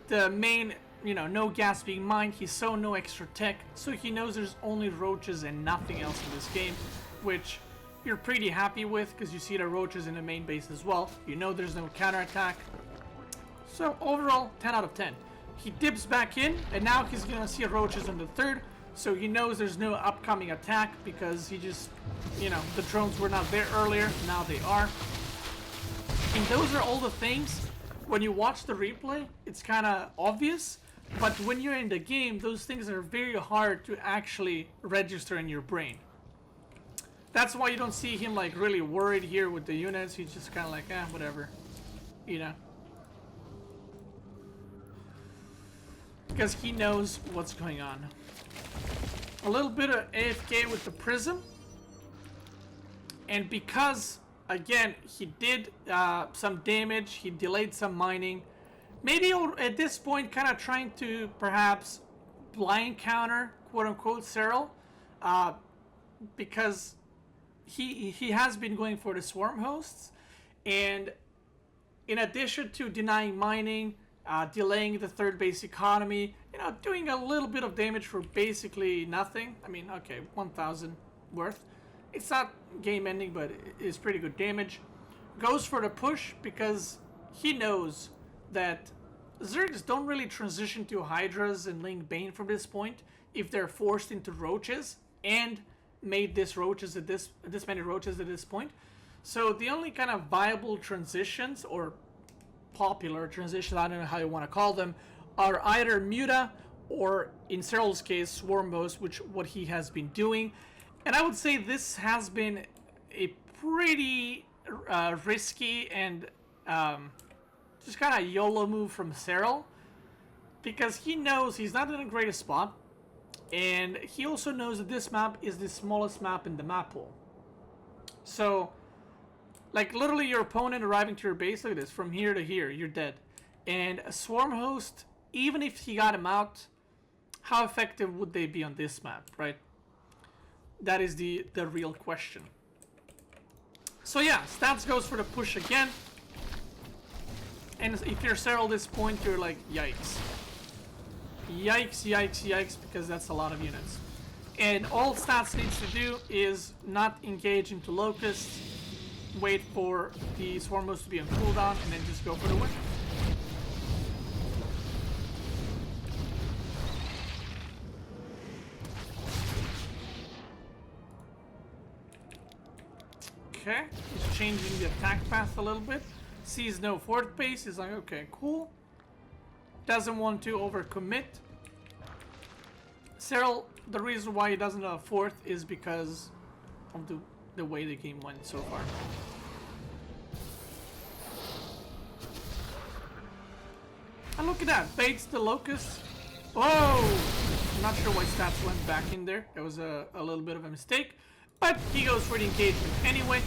The main, no gas being mined. He saw no extra tech, so he knows there's only Roaches and nothing else in this game, which you're pretty happy with because you see the Roaches in the main base as well. You know there's no counterattack. So overall, 10 out of 10. He dips back in, and now he's gonna see Roaches on the third. So he knows there's no upcoming attack because he just, the drones were not there earlier, now they are. And those are all the things, when you watch the replay, it's kind of obvious, but when you're in the game, those things are very hard to actually register in your brain. That's why you don't see him like really worried here with the units. He's just kind of like, whatever, because he knows what's going on. A little bit of AFK with the Prism, and because again he did some damage, he delayed some mining, maybe at this point kind of trying to perhaps blind counter, quote unquote, Serral, because he has been going for the swarm hosts, and in addition to denying mining, delaying the third base economy, you know, doing a little bit of damage for basically nothing. I mean, okay, 1,000 worth. It's not game ending, but it's pretty good damage. Goes for the push because he knows that Zergs don't really transition to Hydras and Ling Bane from this point if they're forced into Roaches and made this many Roaches at this point. So the only kind of viable transitions, or popular transitions, I don't know how you want to call them, are either Muta or, in Serral's case, Swarm Host, which what he has been doing. And I would say this has been a pretty risky and just kind of YOLO move from Serral, because he knows he's not in the greatest spot, and he also knows that this map is the smallest map in the map pool. So, like, literally your opponent arriving to your base, look at this, from here to here, you're dead. And a Swarm Host, even if he got him out, how effective would they be on this map, right? That is the real question. So yeah, Stats goes for the push again. And if you're Serral at this point, you're like, yikes. Yikes, yikes, yikes, because that's a lot of units. And all Stats needs to do is not engage into Locusts, wait for the Swarm Host to be on cooldown, and then just go for the win. Okay, he's changing the attack path a little bit. Sees no fourth base, he's like, okay, cool. Doesn't want to overcommit. Serral, the reason why he doesn't have a fourth is because of the way the game went so far. And look at that, baits the Locust. Oh! I'm not sure why Stats went back in there. It was a little bit of a mistake. But he goes for the engagement anyway.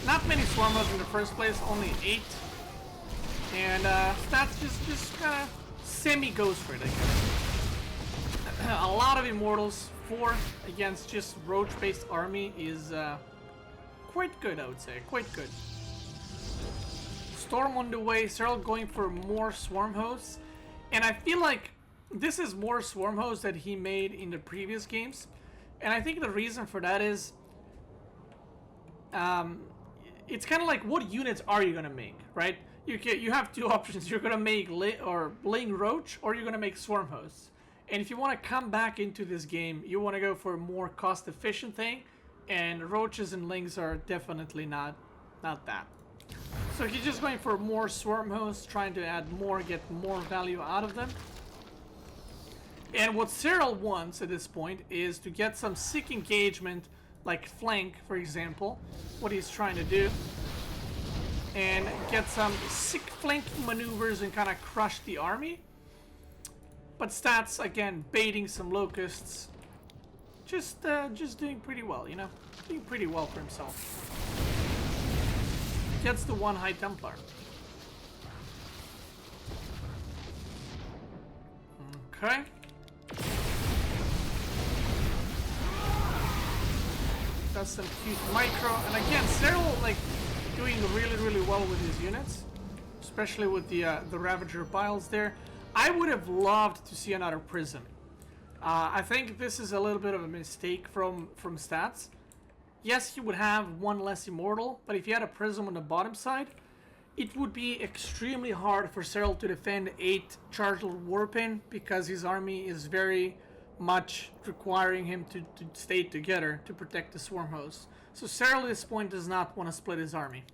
Not many Swarmers in the first place, only 8. And Stats just kind of semi-goes for it, I guess. A lot of Immortals, 4 against just Roach-based army is quite good, I would say. Quite good. Storm on the way, Serral going for more Swarm Hosts. And I feel like this is more Swarm Hosts that he made in the previous games. And I think the reason for that is it's kind of like, what units are you going to make, right? You have two options. You're going to make Ling Roach, or you're going to make Swarm Hosts. And if you want to come back into this game, you want to go for a more cost-efficient thing. And Roaches and Lings are definitely not that. So he's just going for more Swarm Hosts, trying to add more, get more value out of them. And what Serral wants at this point is to get some sick engagement, like flank, for example, what he's trying to do. And get some sick flanking maneuvers and kind of crush the army. But Stats, again, baiting some Locusts. Just doing pretty well, you know? Doing pretty well for himself. Gets the one High Templar. Okay. Does some cute micro, and again, Serral like doing really well with his units, especially with the Ravager piles there. I would have loved to see another Prism. I think this is a little bit of a mistake from Stats. Yes, he would have one less Immortal, but if he had a Prism on the bottom side, it would be extremely hard for Serral to defend 8 Charged Warpin, because his army is very much requiring him to stay together to protect the Swarm Host. So Serral at this point does not want to split his army.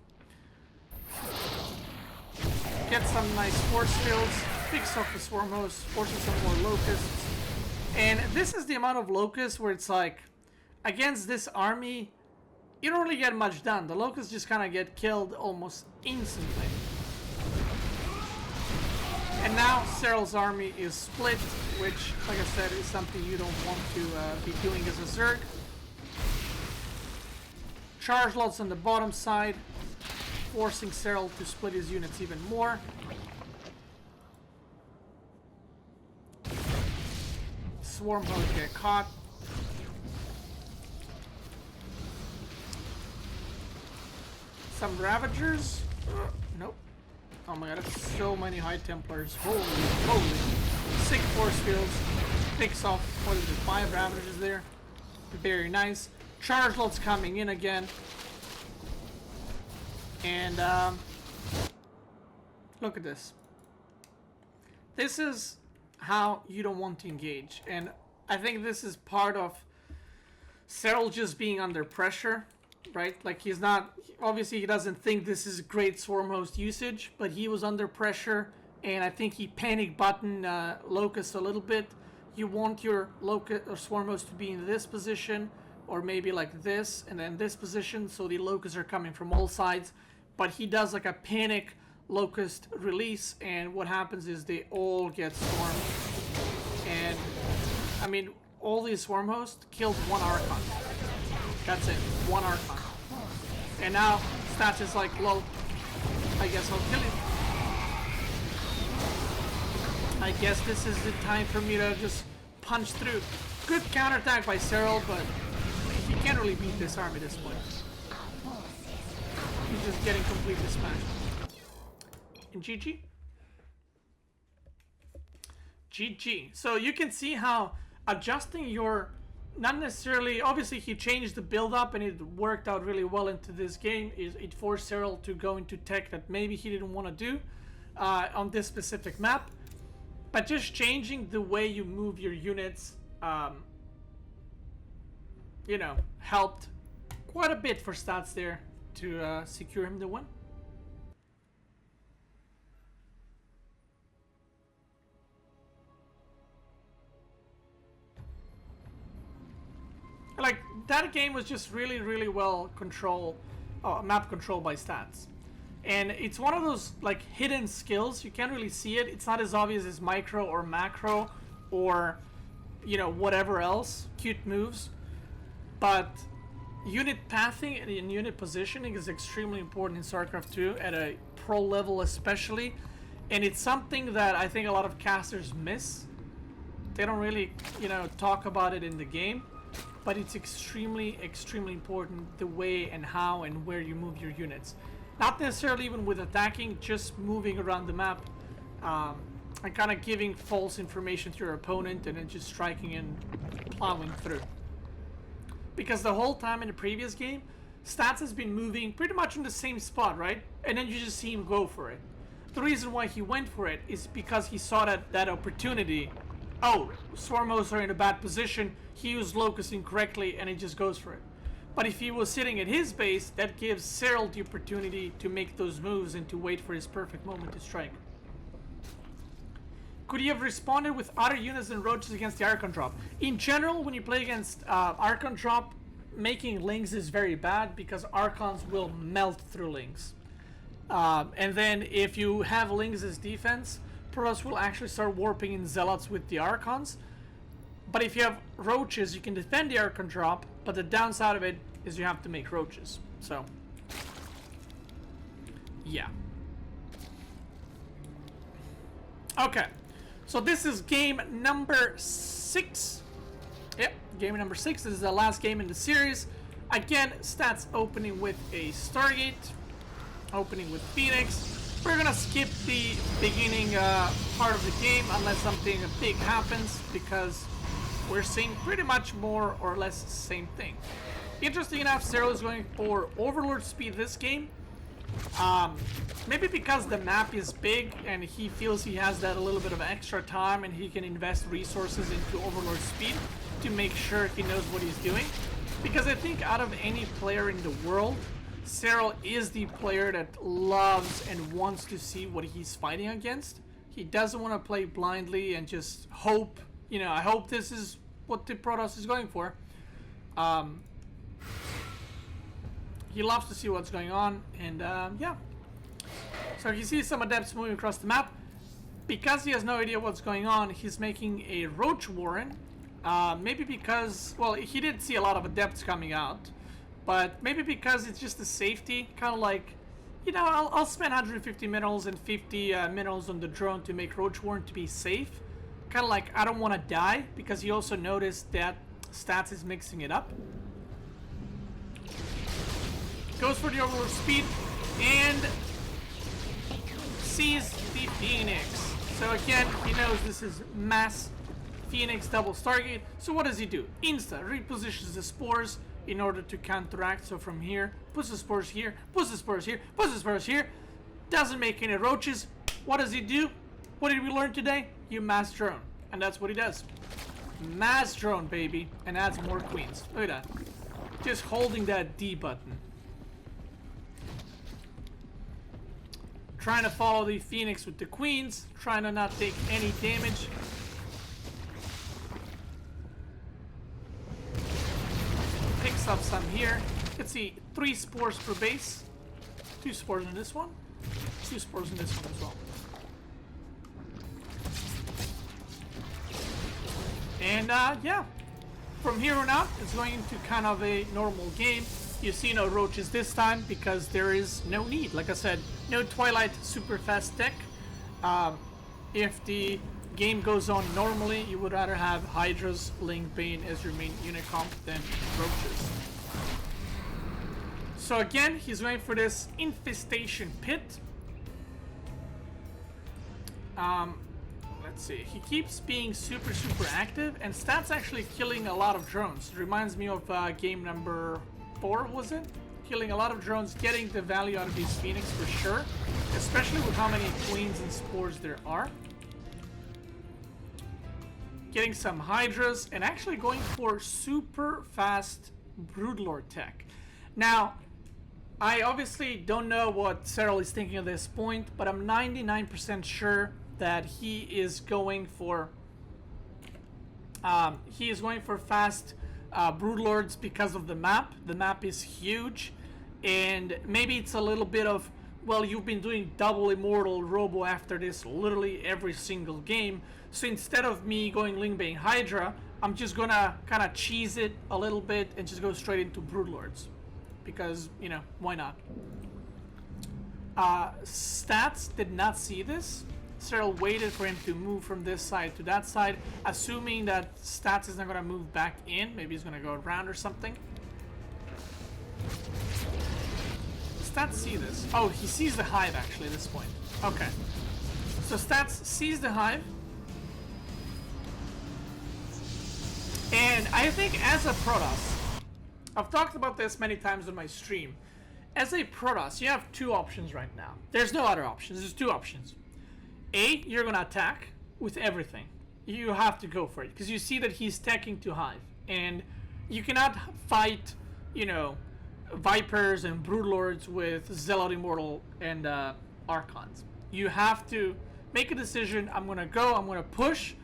Get some nice force fields, picks off the Swarm Host, forces some more Locusts. And this is the amount of Locusts where it's like, against this army, you don't really get much done. The Locusts just kind of get killed almost instantly. And now Serral's army is split, which, like I said, is something you don't want to be doing as a Zerg. Charge lots on the bottom side, forcing Serral to split his units even more. Swarm Host get caught. some Ravagers. Nope. Oh my god, that's so many High Templars. Holy. Sick force fields. Picks off, what is it, 5 Ravagers there. Very nice. Charge lots coming in again. And, look at this. This is how you don't want to engage. And I think this is part of Serral just being under pressure, right? Like, he's not, obviously he doesn't think this is great swarm host usage, but he was under pressure, and I think he panic button Locust a little bit. You want your Locust or swarm host to be in this position, or maybe like this, and then this position, so the Locusts are coming from all sides. But he does like a panic Locust release, and what happens is they all get swarmed. And, I mean, all these swarm hosts killed 1 Archon. That's it, 1 Archon. And now, Stats is like, well, I guess I'll kill it. I guess this is the time for me to just punch through. Good counterattack by Serral, but he can't really beat this army at this point. He's just getting completely smashed. And GG. GG. So you can see how adjusting your, not necessarily, obviously he changed the build up and it worked out really well into this game. It forced Serral to go into tech that maybe he didn't want to do on this specific map. But just changing the way you move your units, you know, helped quite a bit for Stats there to secure him the win. Like, that game was just really well map control by Stats. And it's one of those like hidden skills. You can't really see it. It's not as obvious as micro or macro or, you know, whatever else, cute moves. But unit pathing and unit positioning is extremely important in StarCraft 2 at a pro level especially. And it's something that I think a lot of casters miss. They don't really, you know, talk about it in the game. But it's extremely important the way and how and where you move your units. Not necessarily even with attacking, just moving around the map and kind of giving false information to your opponent and then just striking and plowing through. Because the whole time in the previous game, Stats has been moving pretty much in the same spot, right? And then you just see him go for it. The reason why he went for it is because he saw that opportunity. Oh, Swarmos are in a bad position, he used Locust incorrectly, and he just goes for it. But if he was sitting at his base, that gives Serral the opportunity to make those moves and to wait for his perfect moment to strike. Could he have responded with other units and roaches against the Archon drop? In general, when you play against Archon drop, making links is very bad because Archons will melt through links. And then if you have links as defense, Protoss will actually start warping in Zealots with the Archons. But if you have roaches, you can defend the Archon drop, but the downside of it is you have to make roaches. So, yeah. Okay, so this is game number 6. Yep, game number 6. This is the last game in the series. Again, Stats opening with a Stargate, opening with Phoenix. We're gonna skip the beginning part of the game unless something big happens, because we're seeing pretty much more or less the same thing. Interesting enough, Serral is going for Overlord speed this game. Maybe because the map is big and he feels he has that a little bit of extra time and he can invest resources into Overlord speed to make sure he knows what he's doing. Because I think out of any player in the world, Serral is the player that loves and wants to see what he's fighting against. He doesn't want to play blindly and just hope, you know, I hope this is what the Protoss is going for. He loves to see what's going on, and yeah. So he sees some adepts moving across the map. Because he has no idea what's going on, he's making a Roach Warren. Maybe because, well, he did see a lot of adepts coming out, but maybe because it's just a safety, kind of like, you know, I'll spend 150 minerals and 50 minerals on the drone to make Roach Warren to be safe. Kind of like, I don't want to die, because he also noticed that Stats is mixing it up. Goes for the Overlord speed. and sees the Phoenix. So again, he knows this is mass Phoenix double Stargate. So what does he do? Insta repositions the spores in order to counteract. So from here, puts the spores here, puts the spores here, puts the spores here. Doesn't make any roaches. What does he do? What did we learn today? You mass drone. And that's what he does. Mass drone, baby. And adds more queens. Look at that. Just holding that D button. Trying to follow the Phoenix with the queens. Trying to not take any damage. Picks up some here. You can see 3 spores per base. 2 spores in this one. 2 spores in this one as well. And yeah, from here on out, it's going into kind of a normal game. You see no roaches this time because there is no need. Like I said, no Twilight super fast tech. If the game goes on normally, you would rather have Hydras, Link, Bane as your main unit comp than roaches. So again, he's going for this Infestation Pit. Let's see, he keeps being super active, and Stat's actually killing a lot of drones. It reminds me of game number 4, was it? Killing a lot of drones, getting the value out of these Phoenix for sure, especially with how many queens and spores there are. Getting some Hydras, and actually going for super fast Broodlord tech. Now, I obviously don't know what Serral is thinking at this point, but I'm 99% sure that he is going for fast Broodlords because of the map. The map is huge, and maybe it's a little bit of, well, you've been doing double Immortal Robo after this literally every single game, so instead of me going Link Bane Hydra, I'm just gonna kind of cheese it a little bit and just go straight into Broodlords, because, you know, why not? Stats did not see this. Serral waited for him to move from this side to that side, assuming that Stats is not going to move back in. Maybe he's going to go around or something. Stats see this. Oh, he sees the hive actually at this point. Okay. So Stats sees the hive. And I think as a Protoss, I've talked about this many times on my stream. As a Protoss, you have 2 options right now. There's no other options. There's 2 options. A, you're gonna attack with everything. You have to go for it because you see that he's teching to hive, and you cannot fight, you know, Vipers and Broodlords with Zealot Immortal and Archons. You have to make a decision. I'm gonna push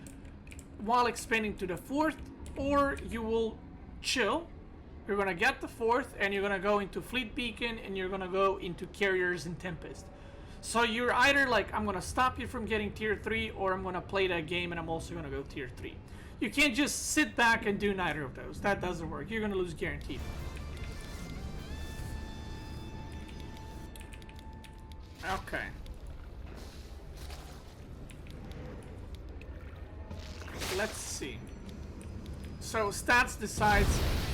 while expanding to the 4th, or you will chill. You're gonna get the 4th, and you're gonna go into Fleet Beacon, and you're gonna go into Carriers and Tempest. So you're either like, I'm gonna stop you from getting tier 3, or I'm gonna play that game and I'm also gonna go tier 3. You can't just sit back and do neither of those. That doesn't work. You're gonna lose guaranteed. Okay. Let's see. So Stats decides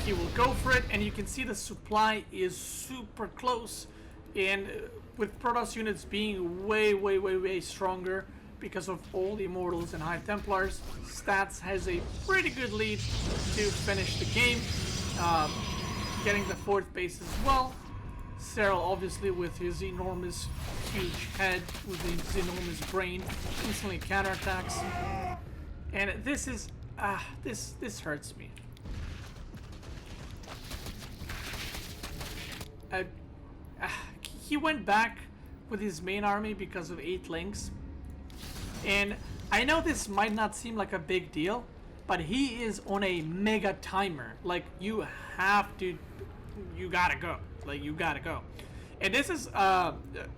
he will go for it, and you can see the supply is super close, and with Protoss units being way stronger because of all the Immortals and High Templars, Stats has a pretty good lead to finish the game, getting the 4th base as well. Serral, obviously, with his enormous, huge head, with his enormous brain, instantly counterattacks. And this is, this hurts me. He went back with his main army because of 8 links, and I know this might not seem like a big deal, but he is on a mega timer. Like, you gotta go. Like, you gotta go. And this is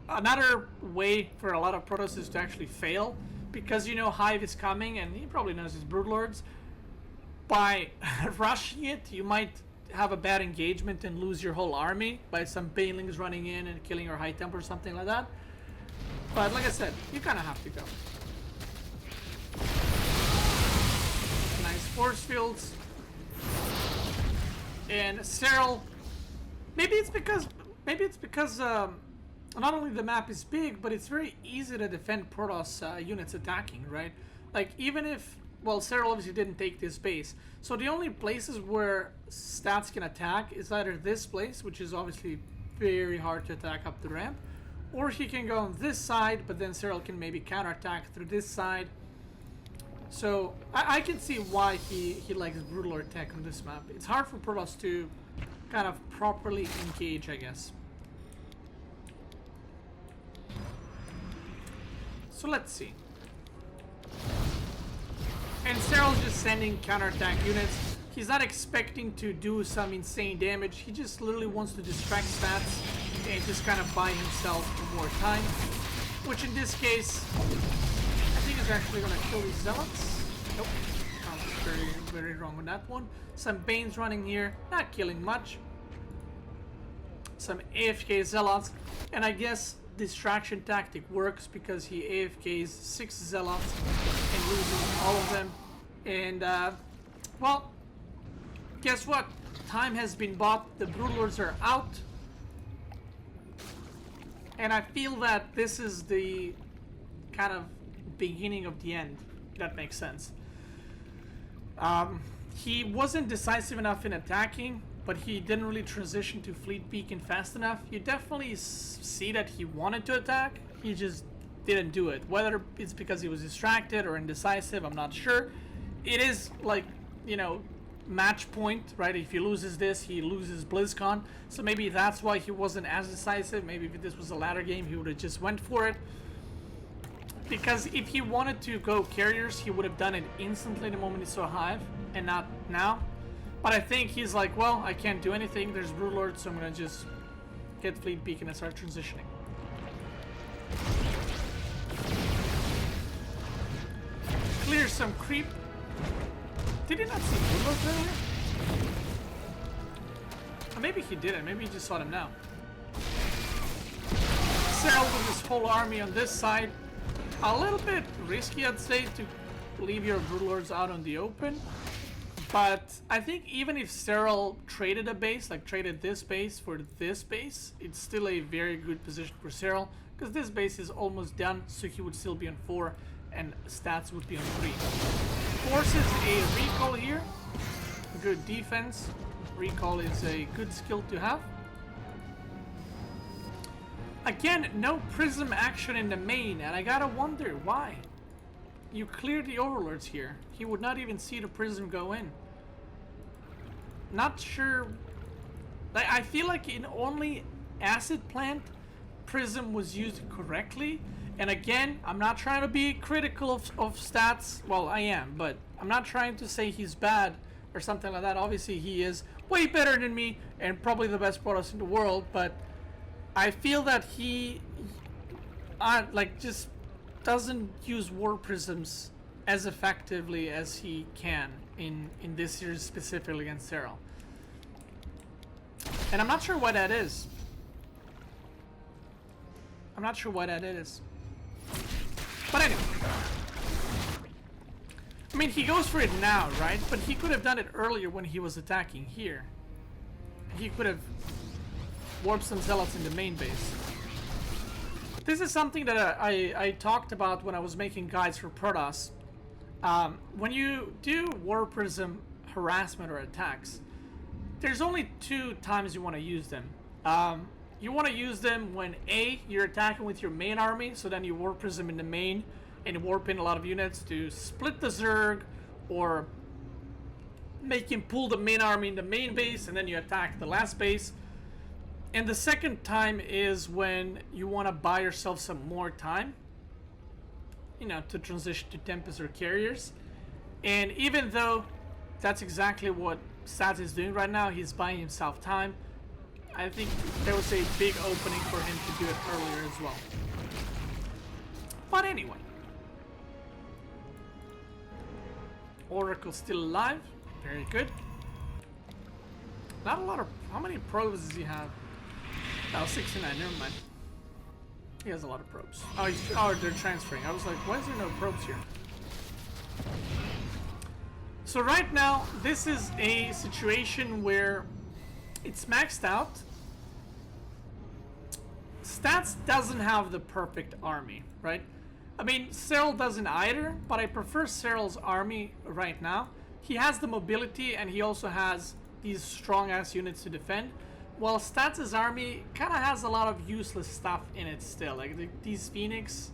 another way for a lot of Protosses to actually fail, because you know Hive is coming, and he probably knows his Broodlords. By rushing it, you might have a bad engagement and lose your whole army by some Banelings running in and killing your High Temple or something like that. But like I said, you kind of have to go. Nice force fields. And Serral, maybe it's because not only the map is big, but it's very easy to defend Protoss units attacking, right? Like, even if, well, Serral obviously didn't take this base, so the only places where Stats can attack is either this place, which is obviously very hard to attack up the ramp, or he can go on this side, but then Serral can maybe counterattack through this side. So I can see why he likes brutal attack on this map. It's hard for Protoss to kind of properly engage, I guess. So let's see. And Serral's just sending counterattack units. He's not expecting to do some insane damage. He just literally wants to distract Stats and just kind of buy himself more time. Which in this case, I think is actually going to kill these Zealots. Nope. I was very, very wrong on that one. Some Banes running here, not killing much. Some AFK Zealots. And I guess distraction tactic works because he AFKs 6 Zealots and loses all of them. And, well, guess what? Time has been bought. The Broodlords are out. And I feel that this is the kind of beginning of the end. That makes sense. He wasn't decisive enough in attacking, but he didn't really transition to fleet beacon fast enough. You definitely see that he wanted to attack. He just didn't do it. Whether it's because he was distracted or indecisive, I'm not sure. It is like, you know, match point, right? If he loses this, he loses BlizzCon. So maybe that's why he wasn't as decisive. Maybe if this was a ladder game, he would have just went for it. Because if he wanted to go carriers, he would have done it instantly the moment he saw Hive, and not now. But I think he's like, well, I can't do anything. There's Broodlord, so I'm gonna just get Fleet Beacon and start transitioning. Clear some creep. Did he not see Broodlord earlier? Or maybe he didn't. Maybe he just saw them now. Serral with his whole army on this side. A little bit risky, I'd say, to leave your Broodlords out on the open. But I think even if Serral traded a base, like traded this base for this base, it's still a very good position for Serral, because this base is almost done, so he would still be on 4, and Stats would be on 3. Forces a recall here. Good defense. Recall is a good skill to have. Again, no Prism action in the main, and I gotta wonder why. You clear the Overlords here. He would not even see the Prism go in. Not sure. Like, I feel like in only Acid Plant, Prism was used correctly. And again, I'm not trying to be critical of Stats. Well, I am, but I'm not trying to say he's bad or something like that. Obviously, he is way better than me and probably the best Protoss in the world, but I feel that he like just doesn't use War Prisms as effectively as he can in this series, specifically against Serral. And I'm not sure why that is. I'm not sure why that is. But anyway. I mean, he goes for it now, right? But he could have done it earlier when he was attacking here. He could have warped some Zealots in the main base. This is something that I talked about when I was making guides for Protoss. When you do War Prism harassment or attacks, there's only 2 times you want to use them. You want to use them when A, you're attacking with your main army, so then you War Prism in the main and warp in a lot of units to split the Zerg, or make him pull the main army in the main base and then you attack the last base. And the second time is when you want to buy yourself some more time, you know, to transition to Tempest or carriers. And even though that's exactly what Stats is doing right now, he's buying himself time, I think there was a big opening for him to do it earlier as well. But anyway. Oracle still alive. Very good. Not a lot of... How many probes does he have? Oh, 69, never mind. He has a lot of probes. Oh, they're transferring. I was like, why is there no probes here? So right now, this is a situation where it's maxed out. Stats doesn't have the perfect army, right? I mean, Serral doesn't either, but I prefer Serral's army right now. He has the mobility and he also has these strong ass units to defend, while Stats' army kind of has a lot of useless stuff in it still. Like these Phoenix,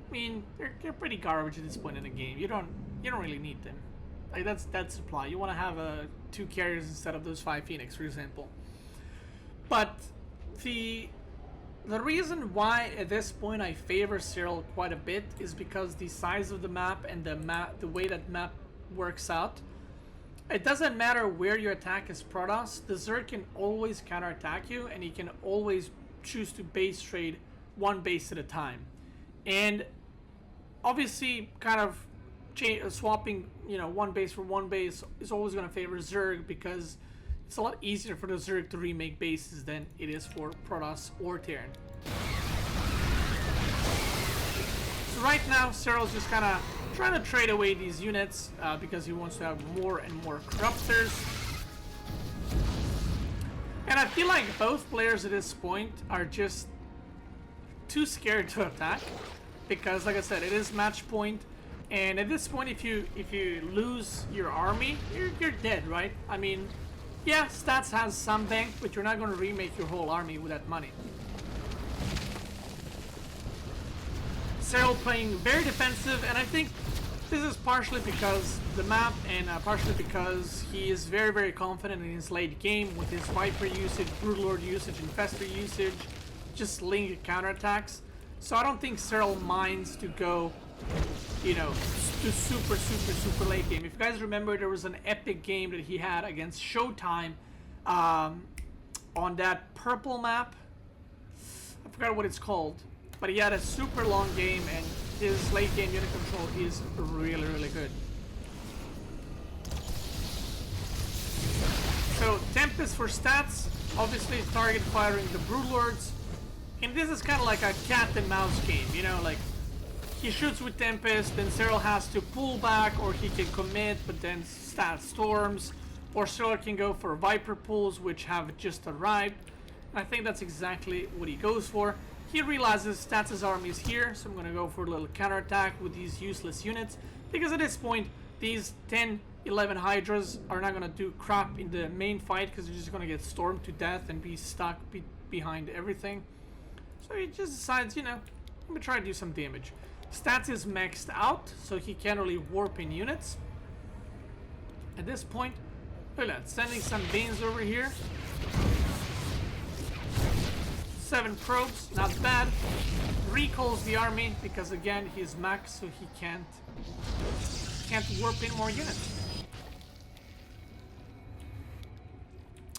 I mean, they're pretty garbage at this point in the game. You don't really need them. Like that's supply. You want to have 2 carriers instead of those 5 Phoenix, for example. But the reason why at this point I favor Serral quite a bit is because the size of the map and the way that map works out. It doesn't matter where you attack as Protoss, the Zerg can always counterattack you, and he can always choose to base trade 1 base at a time. And obviously, kind of swapping, 1 base for 1 base is always going to favor Zerg, because it's a lot easier for the Zerg to remake bases than it is for Protoss or Terran. So right now, Serral's just kind of trying to trade away these units because he wants to have more and more Corruptors. And I feel like both players at this point are just too scared to attack, because like I said, it is match point, and at this point if you lose your army, you're dead, right? I mean, yeah, Stats has some bank, but you're not going to remake your whole army with that money. Serral playing very defensive, and I think this is partially because the map and partially because he is very, very confident in his late game with his Viper usage, Brood Lord usage, Infestor usage, just link counterattacks. So I don't think Serral minds to go, to super late game. If you guys remember, there was an epic game that he had against Showtime on that purple map. I forgot what it's called, but he had a super long game, and his late game unit control is really, really good. So Tempest for Stats, obviously target firing the Broodlords, and this is kind of like a cat and mouse game, like he shoots with Tempest, then Serral has to pull back, or he can commit, but then Stats storms, or Serral can go for Viper pulls, which have just arrived. And I think that's exactly what he goes for. He realizes Stats' army is here, so I'm going to go for a little counterattack with these useless units, because at this point, these 10, 11 Hydras are not going to do crap in the main fight, because they're just going to get stormed to death and be stuck behind everything. So he just decides, let me try to do some damage. Stats is maxed out, so he can't really warp in units. At this point, look at that, sending some Banes over here. 7 probes, not bad. Recalls the army because again he's maxed, so he can't warp in more units.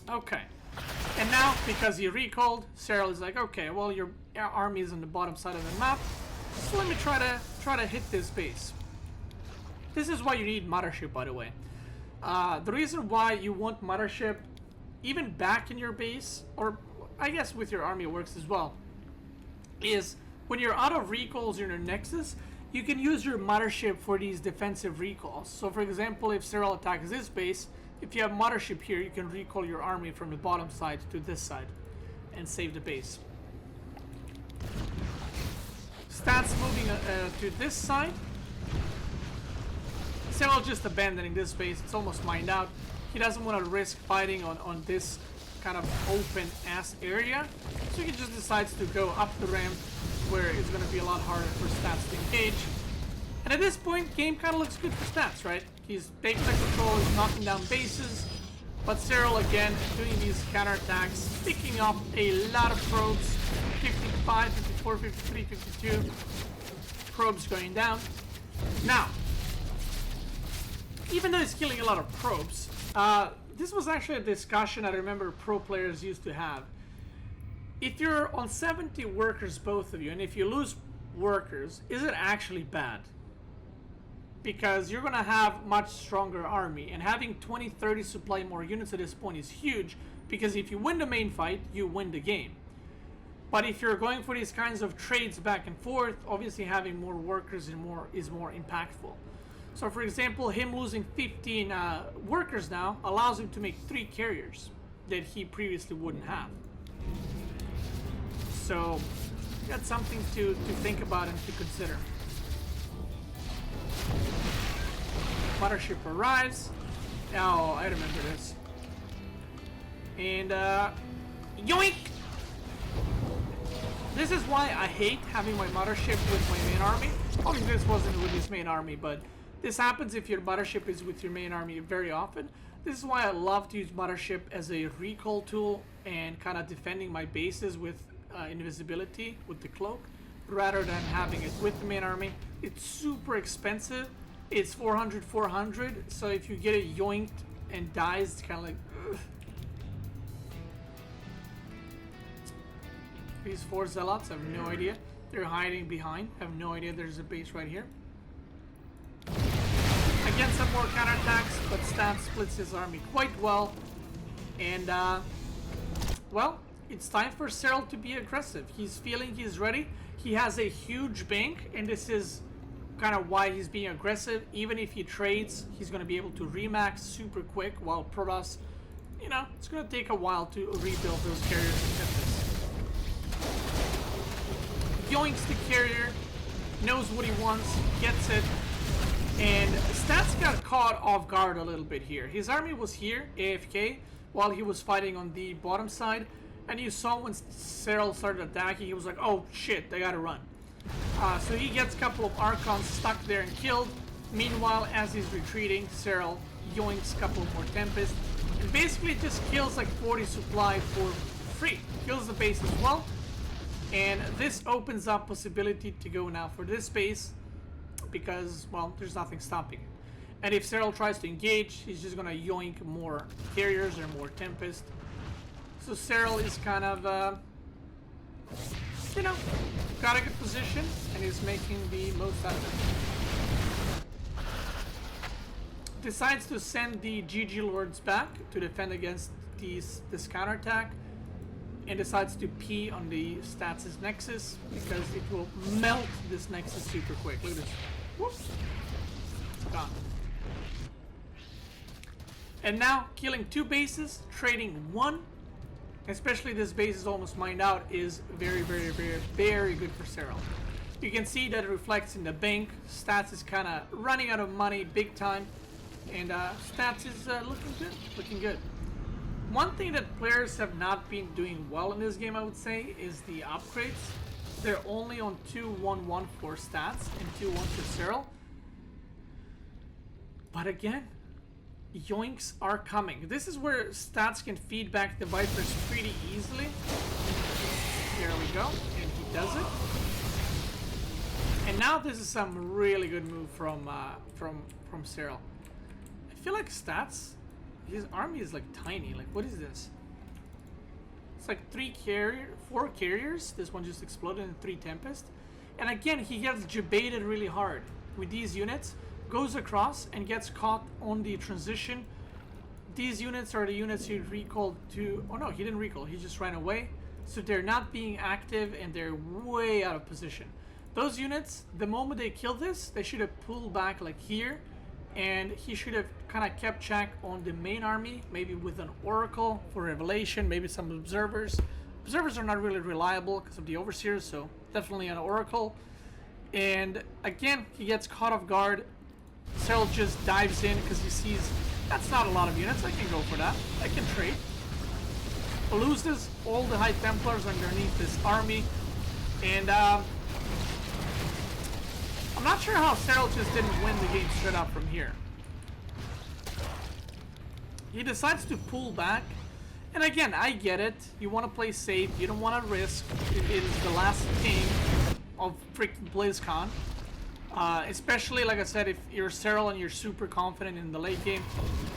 Okay, and now because he recalled, Serral is like, okay, well your army is on the bottom side of the map, so let me try to hit this base. This is why you need Mothership, by the way. The reason why you want Mothership even back in your base, or I guess with your army works as well, is when you're out of recalls in your Nexus, you can use your Mothership for these defensive recalls. So for example, if Serral attacks this base, if you have Mothership here, you can recall your army from the bottom side to this side and save the base. Stats moving to this side. Serral just abandoning this base, it's almost mined out. He doesn't want to risk fighting on this kind of open ass area, so he just decides to go up the ramp where it's going to be a lot harder for Stats to engage. And at this point, game kind of looks good for Stats, right? He's taking the control, he's knocking down bases, but Serral again doing these counterattacks, picking up a lot of probes. 55, 54, 53, 52 probes going down. Now, even though he's killing a lot of probes, this was actually a discussion I remember pro players used to have. If you're on 70 workers, both of you, and if you lose workers, is it actually bad? Because you're going to have much stronger army, and having 20, 30 supply more units at this point is huge, because if you win the main fight, you win the game. But if you're going for these kinds of trades back and forth, obviously having more workers is more impactful. So for example, him losing 15 workers now allows him to make 3 carriers that he previously wouldn't have. So that's something to think about and to consider. Mothership arrives. Oh, I remember this. And yoink! This is why I hate having my mothership with my main army. Obviously this wasn't with his main army, but this happens if your mothership is with your main army very often. This is why I love to use mothership as a recall tool and kind of defending my bases with invisibility with the cloak, rather than having it with the main army. It's super expensive. It's 400, so if you get it yoinked and dies, it's kind of like, ugh. These 4 zealots, I have no idea. They're hiding behind. I have no idea there's a base right here. Again, some more counterattacks, but Stan splits his army quite well. And, well, it's time for Serral to be aggressive. He's feeling he's ready. He has a huge bank, and this is kind of why he's being aggressive. Even if he trades, he's going to be able to remax super quick, while Protoss, you know, it's going to take a while to rebuild those carriers and Tempests. Yoinks the carrier, knows what he wants, gets it, and Stats got caught off guard a little bit here. His army was here, AFK, while he was fighting on the bottom side, and you saw when Serral started attacking, he was like, oh shit, they gotta run. So he gets a couple of Archons stuck there and killed. Meanwhile, as he's retreating, Serral yoinks a couple more Tempests, and basically just kills like 40 supply for free. Kills the base as well. And this opens up possibility to go now for this base because, well, there's nothing stopping it. And if Serral tries to engage, he's just gonna yoink more carriers or more Tempest. So Serral is kind of, you know, got a good position and is making the most out of it. Decides to send the GG Lords back to defend against this counterattack. And decides to pee on the Stats' Nexus because it will melt this Nexus super quick. Look at this. Whoops. It's gone. And now killing 2 bases, trading 1, especially this base is almost mined out, is very, very, very, very good for Serral. You can see that it reflects in the bank. Stats is kind of running out of money big time, and Stats is looking good, looking good. One thing that players have not been doing well in this game, I would say, is the upgrades. They're only on 2-1-1 for Stats and 2-1 for Serral. But again, yoinks are coming. This is where Stats can feed back the Vipers pretty easily. Here we go, and he does it. And now this is some really good move from Serral. I feel like Stats, his army is like tiny. Like, what is this? It's like 4 carriers. This one just exploded in 3 Tempest. And again, he gets jebaited really hard with these units. Goes across and gets caught on the transition. These units are the units he recalled to... Oh no, he didn't recall. He just ran away. So they're not being active and they're way out of position. Those units, the moment they kill this, they should have pulled back like here. And he should have kind of kept check on the main army, maybe with an Oracle for Revelation, maybe some Observers. Observers are not really reliable because of the Overseers, so definitely an Oracle. And again, he gets caught off guard. Serral just dives in because he sees that's not a lot of units. I can go for that. I can trade. Loses all the High Templars underneath this army. And I'm not sure how Serral just didn't win the game straight up from here. He decides to pull back. And again, I get it. You want to play safe. You don't want to risk. It is the last game of freaking BlizzCon. Especially, like I said, if you're Serral and you're super confident in the late game,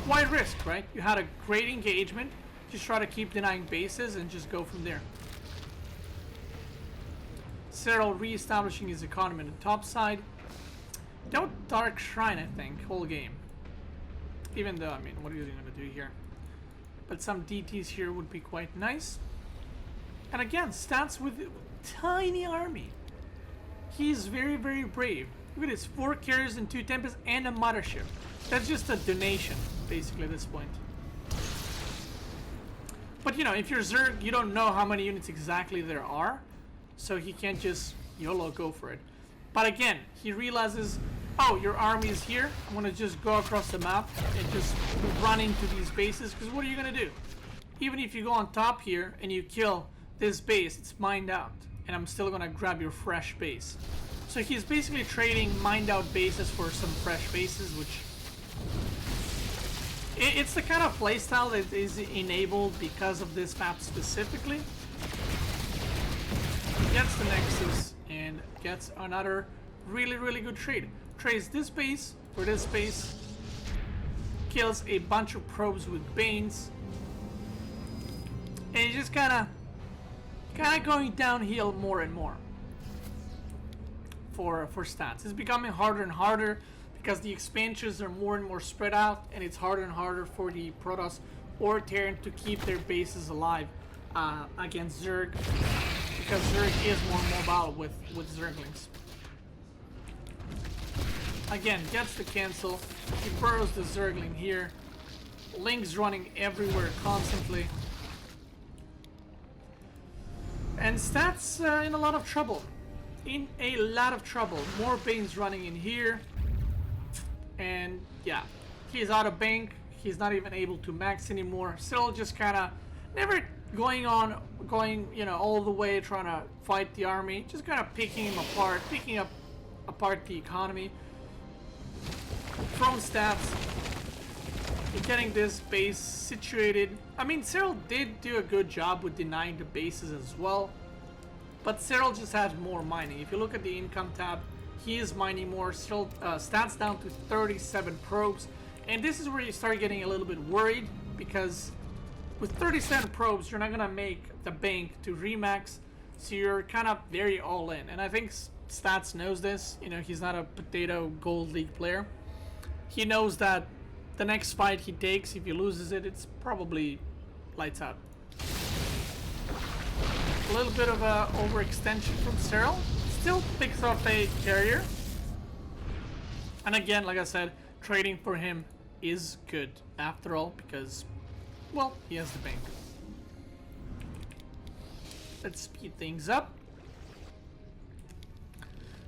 why risk, right? You had a great engagement. Just try to keep denying bases and just go from there. Serral re-establishing his economy on the top side. Don't Dark Shrine, I think, whole game. Even though, I mean, what are you going to do here? But some DTs here would be quite nice. And again, Stats with a tiny army. He's very, very brave. Look at this, 4 carriers and 2 Tempests and a Mothership. That's just a donation, basically, at this point. But, you know, if you're Zerg, you don't know how many units exactly there are. so he can't just YOLO go for it. But again, he realizes, oh, your army is here. I'm gonna just go across the map and just run into these bases, because what are you gonna do? Even if you go on top here and you kill this base, it's mined out, and I'm still gonna grab your fresh base. So he's basically trading mined out bases for some fresh bases, which it's the kind of playstyle that is enabled because of this map specifically. He gets the Nexus and gets another really good trade. Trades this base for this base, kills a bunch of probes with Banes, and he's just kind of going downhill more and more for stats. It's becoming harder and harder because the expansions are more and more spread out, and it's harder and harder for the Protoss or Terran to keep their bases alive against Zerg, because Zerg is more mobile with Zerglings. Again, gets the cancel. He burrows the Zergling here. Link's running everywhere constantly. And Stats in a lot of trouble. More Banes running in here. And yeah, he's out of bank. He's not even able to max anymore. Still just kind of never going all the way trying to fight the army. Just kind of picking him apart, picking apart the economy. From Stats, getting this base situated. I mean, Serral did do a good job with denying the bases as well, but Serral just has more mining. If you look at the income tab, he is mining more. Still, Stats down to 37 probes, and this is where you start getting a little bit worried, because with 37 probes, you're not gonna make the bank to remax, so you're kind of very all in. And I think Stats knows this. You know, he's not a potato gold league player. He knows that the next fight he takes, if he loses it, it's probably lights out. A little bit of a overextension from Serral. Still picks up a carrier. And again, like I said, trading for him is good after all, because, well, he has the bank. Let's speed things up.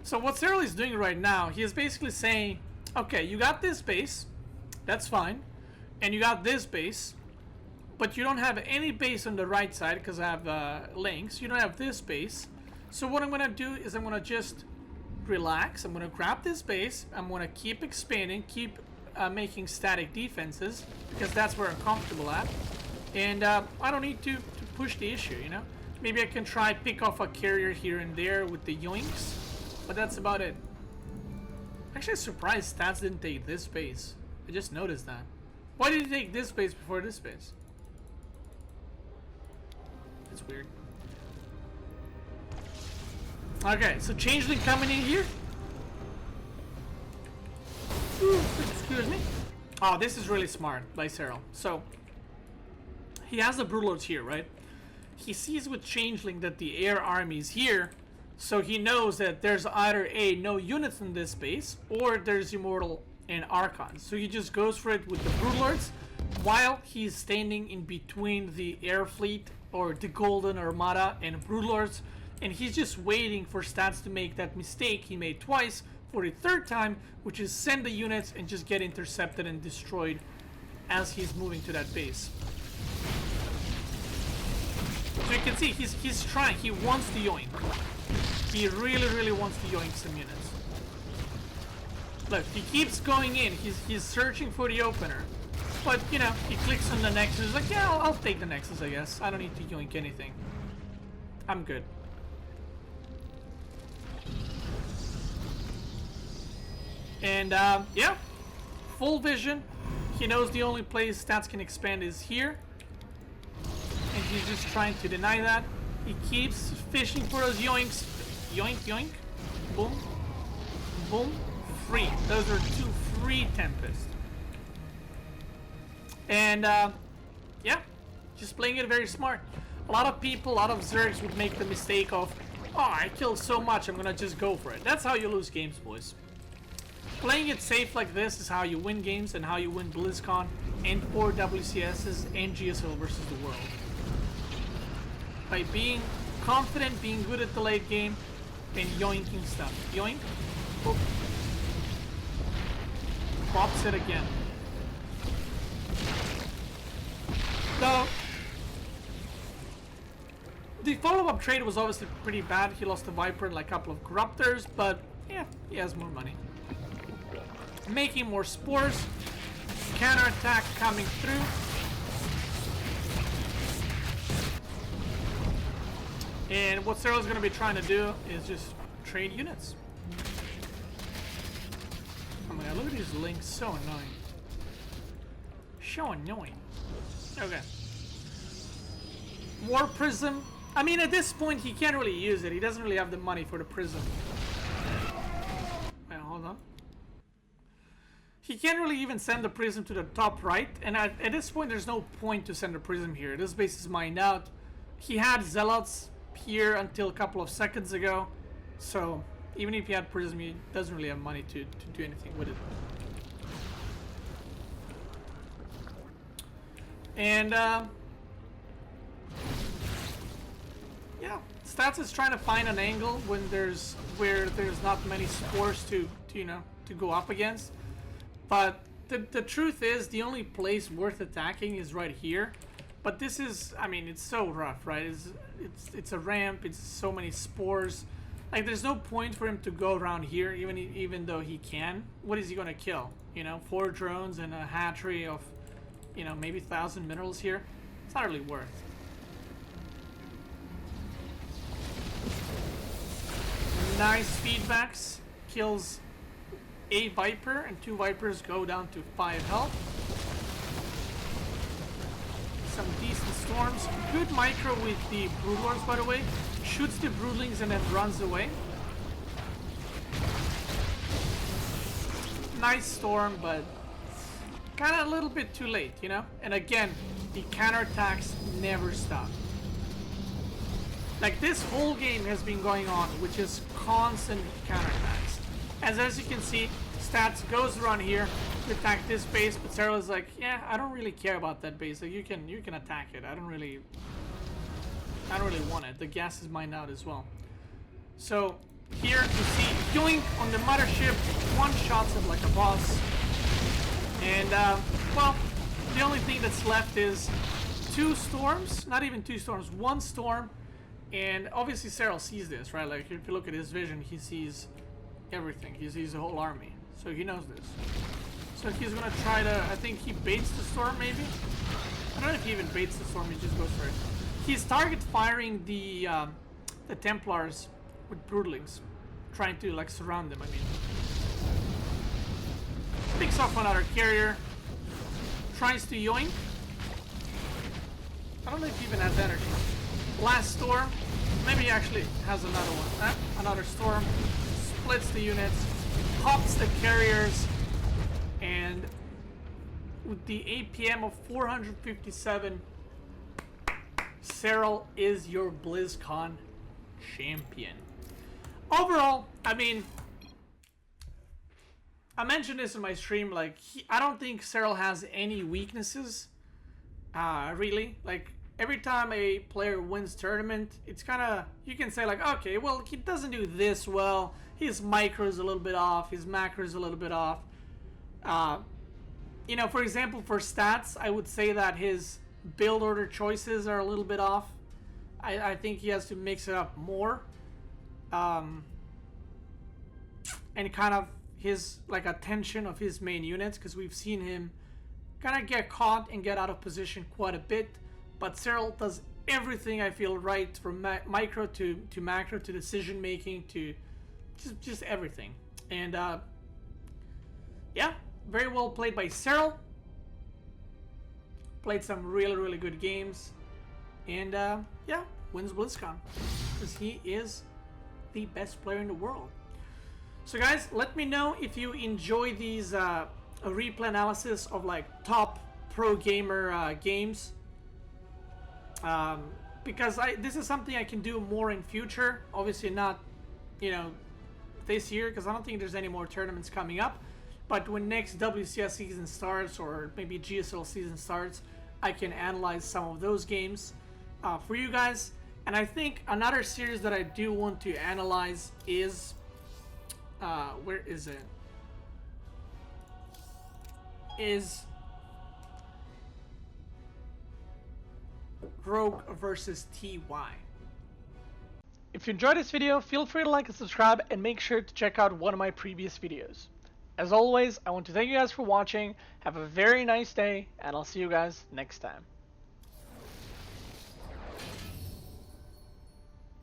So what Serral is doing right now, he is basically saying, okay, you got this base, that's fine, and you got this base, but you don't have any base on the right side because I have links. You don't have this base. So what I'm gonna do is I'm gonna just relax. I'm gonna grab this base. I'm gonna keep expanding, keep making static defenses, because that's where I'm comfortable at. And I don't need to push the issue, you know? Maybe I can try pick off a carrier here and there with the yoinks, but that's about it. Actually, surprised Stats didn't take this base. I just noticed that. Why did he take this base before this base? That's weird. Okay, so Changeling coming in here. Ooh, excuse me. Oh, this is really smart by Serral. So, he has the Broodlords here, right? He sees with Changeling that the air army is here, so he knows that there's either A, no units in this base, or there's Immortal and Archons. So he just goes for it with the Broodlords, while he's standing in between the air fleet, or the Golden Armada, and Broodlords, and he's just waiting for Stats to make that mistake he made twice for the third time, which is send the units and just get intercepted and destroyed as he's moving to that base. So you can see he's trying. He wants to yoink. He really wants to yoink some units. Look, he keeps going in. He's searching for the opener. But, you know, he clicks on the Nexus. He's like, yeah, I'll take the Nexus, I guess. I don't need to yoink anything. I'm good. And, yeah. Full vision. He knows the only place Stats can expand is here. And he's just trying to deny that. He keeps fishing for those yoinks. Yoink, yoink. Boom. Boom. Free. Those are 2 free Tempest. And, yeah. Just playing it very smart. A lot of people, a lot of Zergs would make the mistake of, oh, I killed so much, I'm gonna just go for it. That's how you lose games, boys. Playing it safe like this is how you win games and how you win Blizzcon and or WCSs and GSL versus the world. By being confident, being good at the late game, and yoinking stuff. Yoink. Oh. Pops it again. So, the follow-up trade was obviously pretty bad. He lost the Viper and like a couple of Corruptors, but yeah, he has more money. Making more spores. Counterattack coming through. And what Serral's going to be trying to do is just trade units. Oh my god, look at these links. So annoying. So annoying. Okay. War Prism. I mean, at this point, he can't really use it. He doesn't really have the money for the Prism. Wait, hold on. He can't really even send the Prism to the top right. And at this point, there's no point to send a Prism here. This base is mined out. He had Zealots here until a couple of seconds ago. So, even if he had Prism, he doesn't really have money to do anything with it. And, yeah, Stats is trying to find an angle when there's not many spores to you know, to go up against. But the truth is, the only place worth attacking is right here. But this is, I mean, it's so rough, right? It's a ramp. It's so many spores. Like, there's no point for him to go around here, even though he can. What is he gonna kill? You know, 4 drones and a hatchery of, you know, maybe 1,000 minerals here. It's not really worth. Nice feedbacks. Kills a Viper, and 2 Vipers go down to 5 health. Some decent storms. Good micro with the Broodlords, by the way. Shoots the Broodlings and then runs away. Nice storm, but kind of a little bit too late, you know? And again, the counterattacks never stop. Like, this whole game has been going on, which is constant counterattacks. As you can see, Stats goes around here to attack this base, but Serral is like, yeah, I don't really care about that base. Like, you can attack it. I don't really want it. The gas is mined out as well. So here you see Yoink on the mothership, 1 shots it like a boss. And well, the only thing that's left is 2 storms, not even 2 storms, 1 storm. And obviously Serral sees this, right? Like, if you look at his vision, he sees everything. He sees the whole army. So he knows this. So he's gonna try to, I think he baits the storm maybe? I don't know if he even baits the storm, he just goes for it. He's target firing the Templars with Broodlings. Trying to, like, surround them, I mean. Picks off another carrier. Tries to yoink. I don't know if he even has energy. Last storm. Maybe he actually has another one. Another storm. Splits the units. Pops the carriers. And with the APM of 457, Serral is your BlizzCon champion. Overall, I mean, I mentioned this in my stream, like, I don't think Serral has any weaknesses, really. Like, every time a player wins tournament, it's kind of, you can say like, okay, well, he doesn't do this well, his micro is a little bit off, his macro is a little bit off. You know, for example, for Stats, I would say that his build order choices are a little bit off. I think he has to mix it up more. And kind of his, like, attention of his main units, because we've seen him kind of get caught and get out of position quite a bit. But Serral does everything, I feel, right, from micro to macro to decision making to just everything. And yeah, very well played by Serral. Played some really good games, and yeah, wins BlizzCon because he is the best player in the world. So guys, let me know if you enjoy these replay analysis of, like, top pro gamer games, because this is something I can do more in future. Obviously not, you know, this year, because I don't think there's any more tournaments coming up. But when next WCS season starts, or maybe GSL season starts, I can analyze some of those games for you guys. And I think another series that I do want to analyze is, where is it? Is Rogue versus TY. If you enjoyed this video, feel free to like and subscribe, and make sure to check out one of my previous videos. As always, I want to thank you guys for watching. Have a very nice day, and I'll see you guys next time.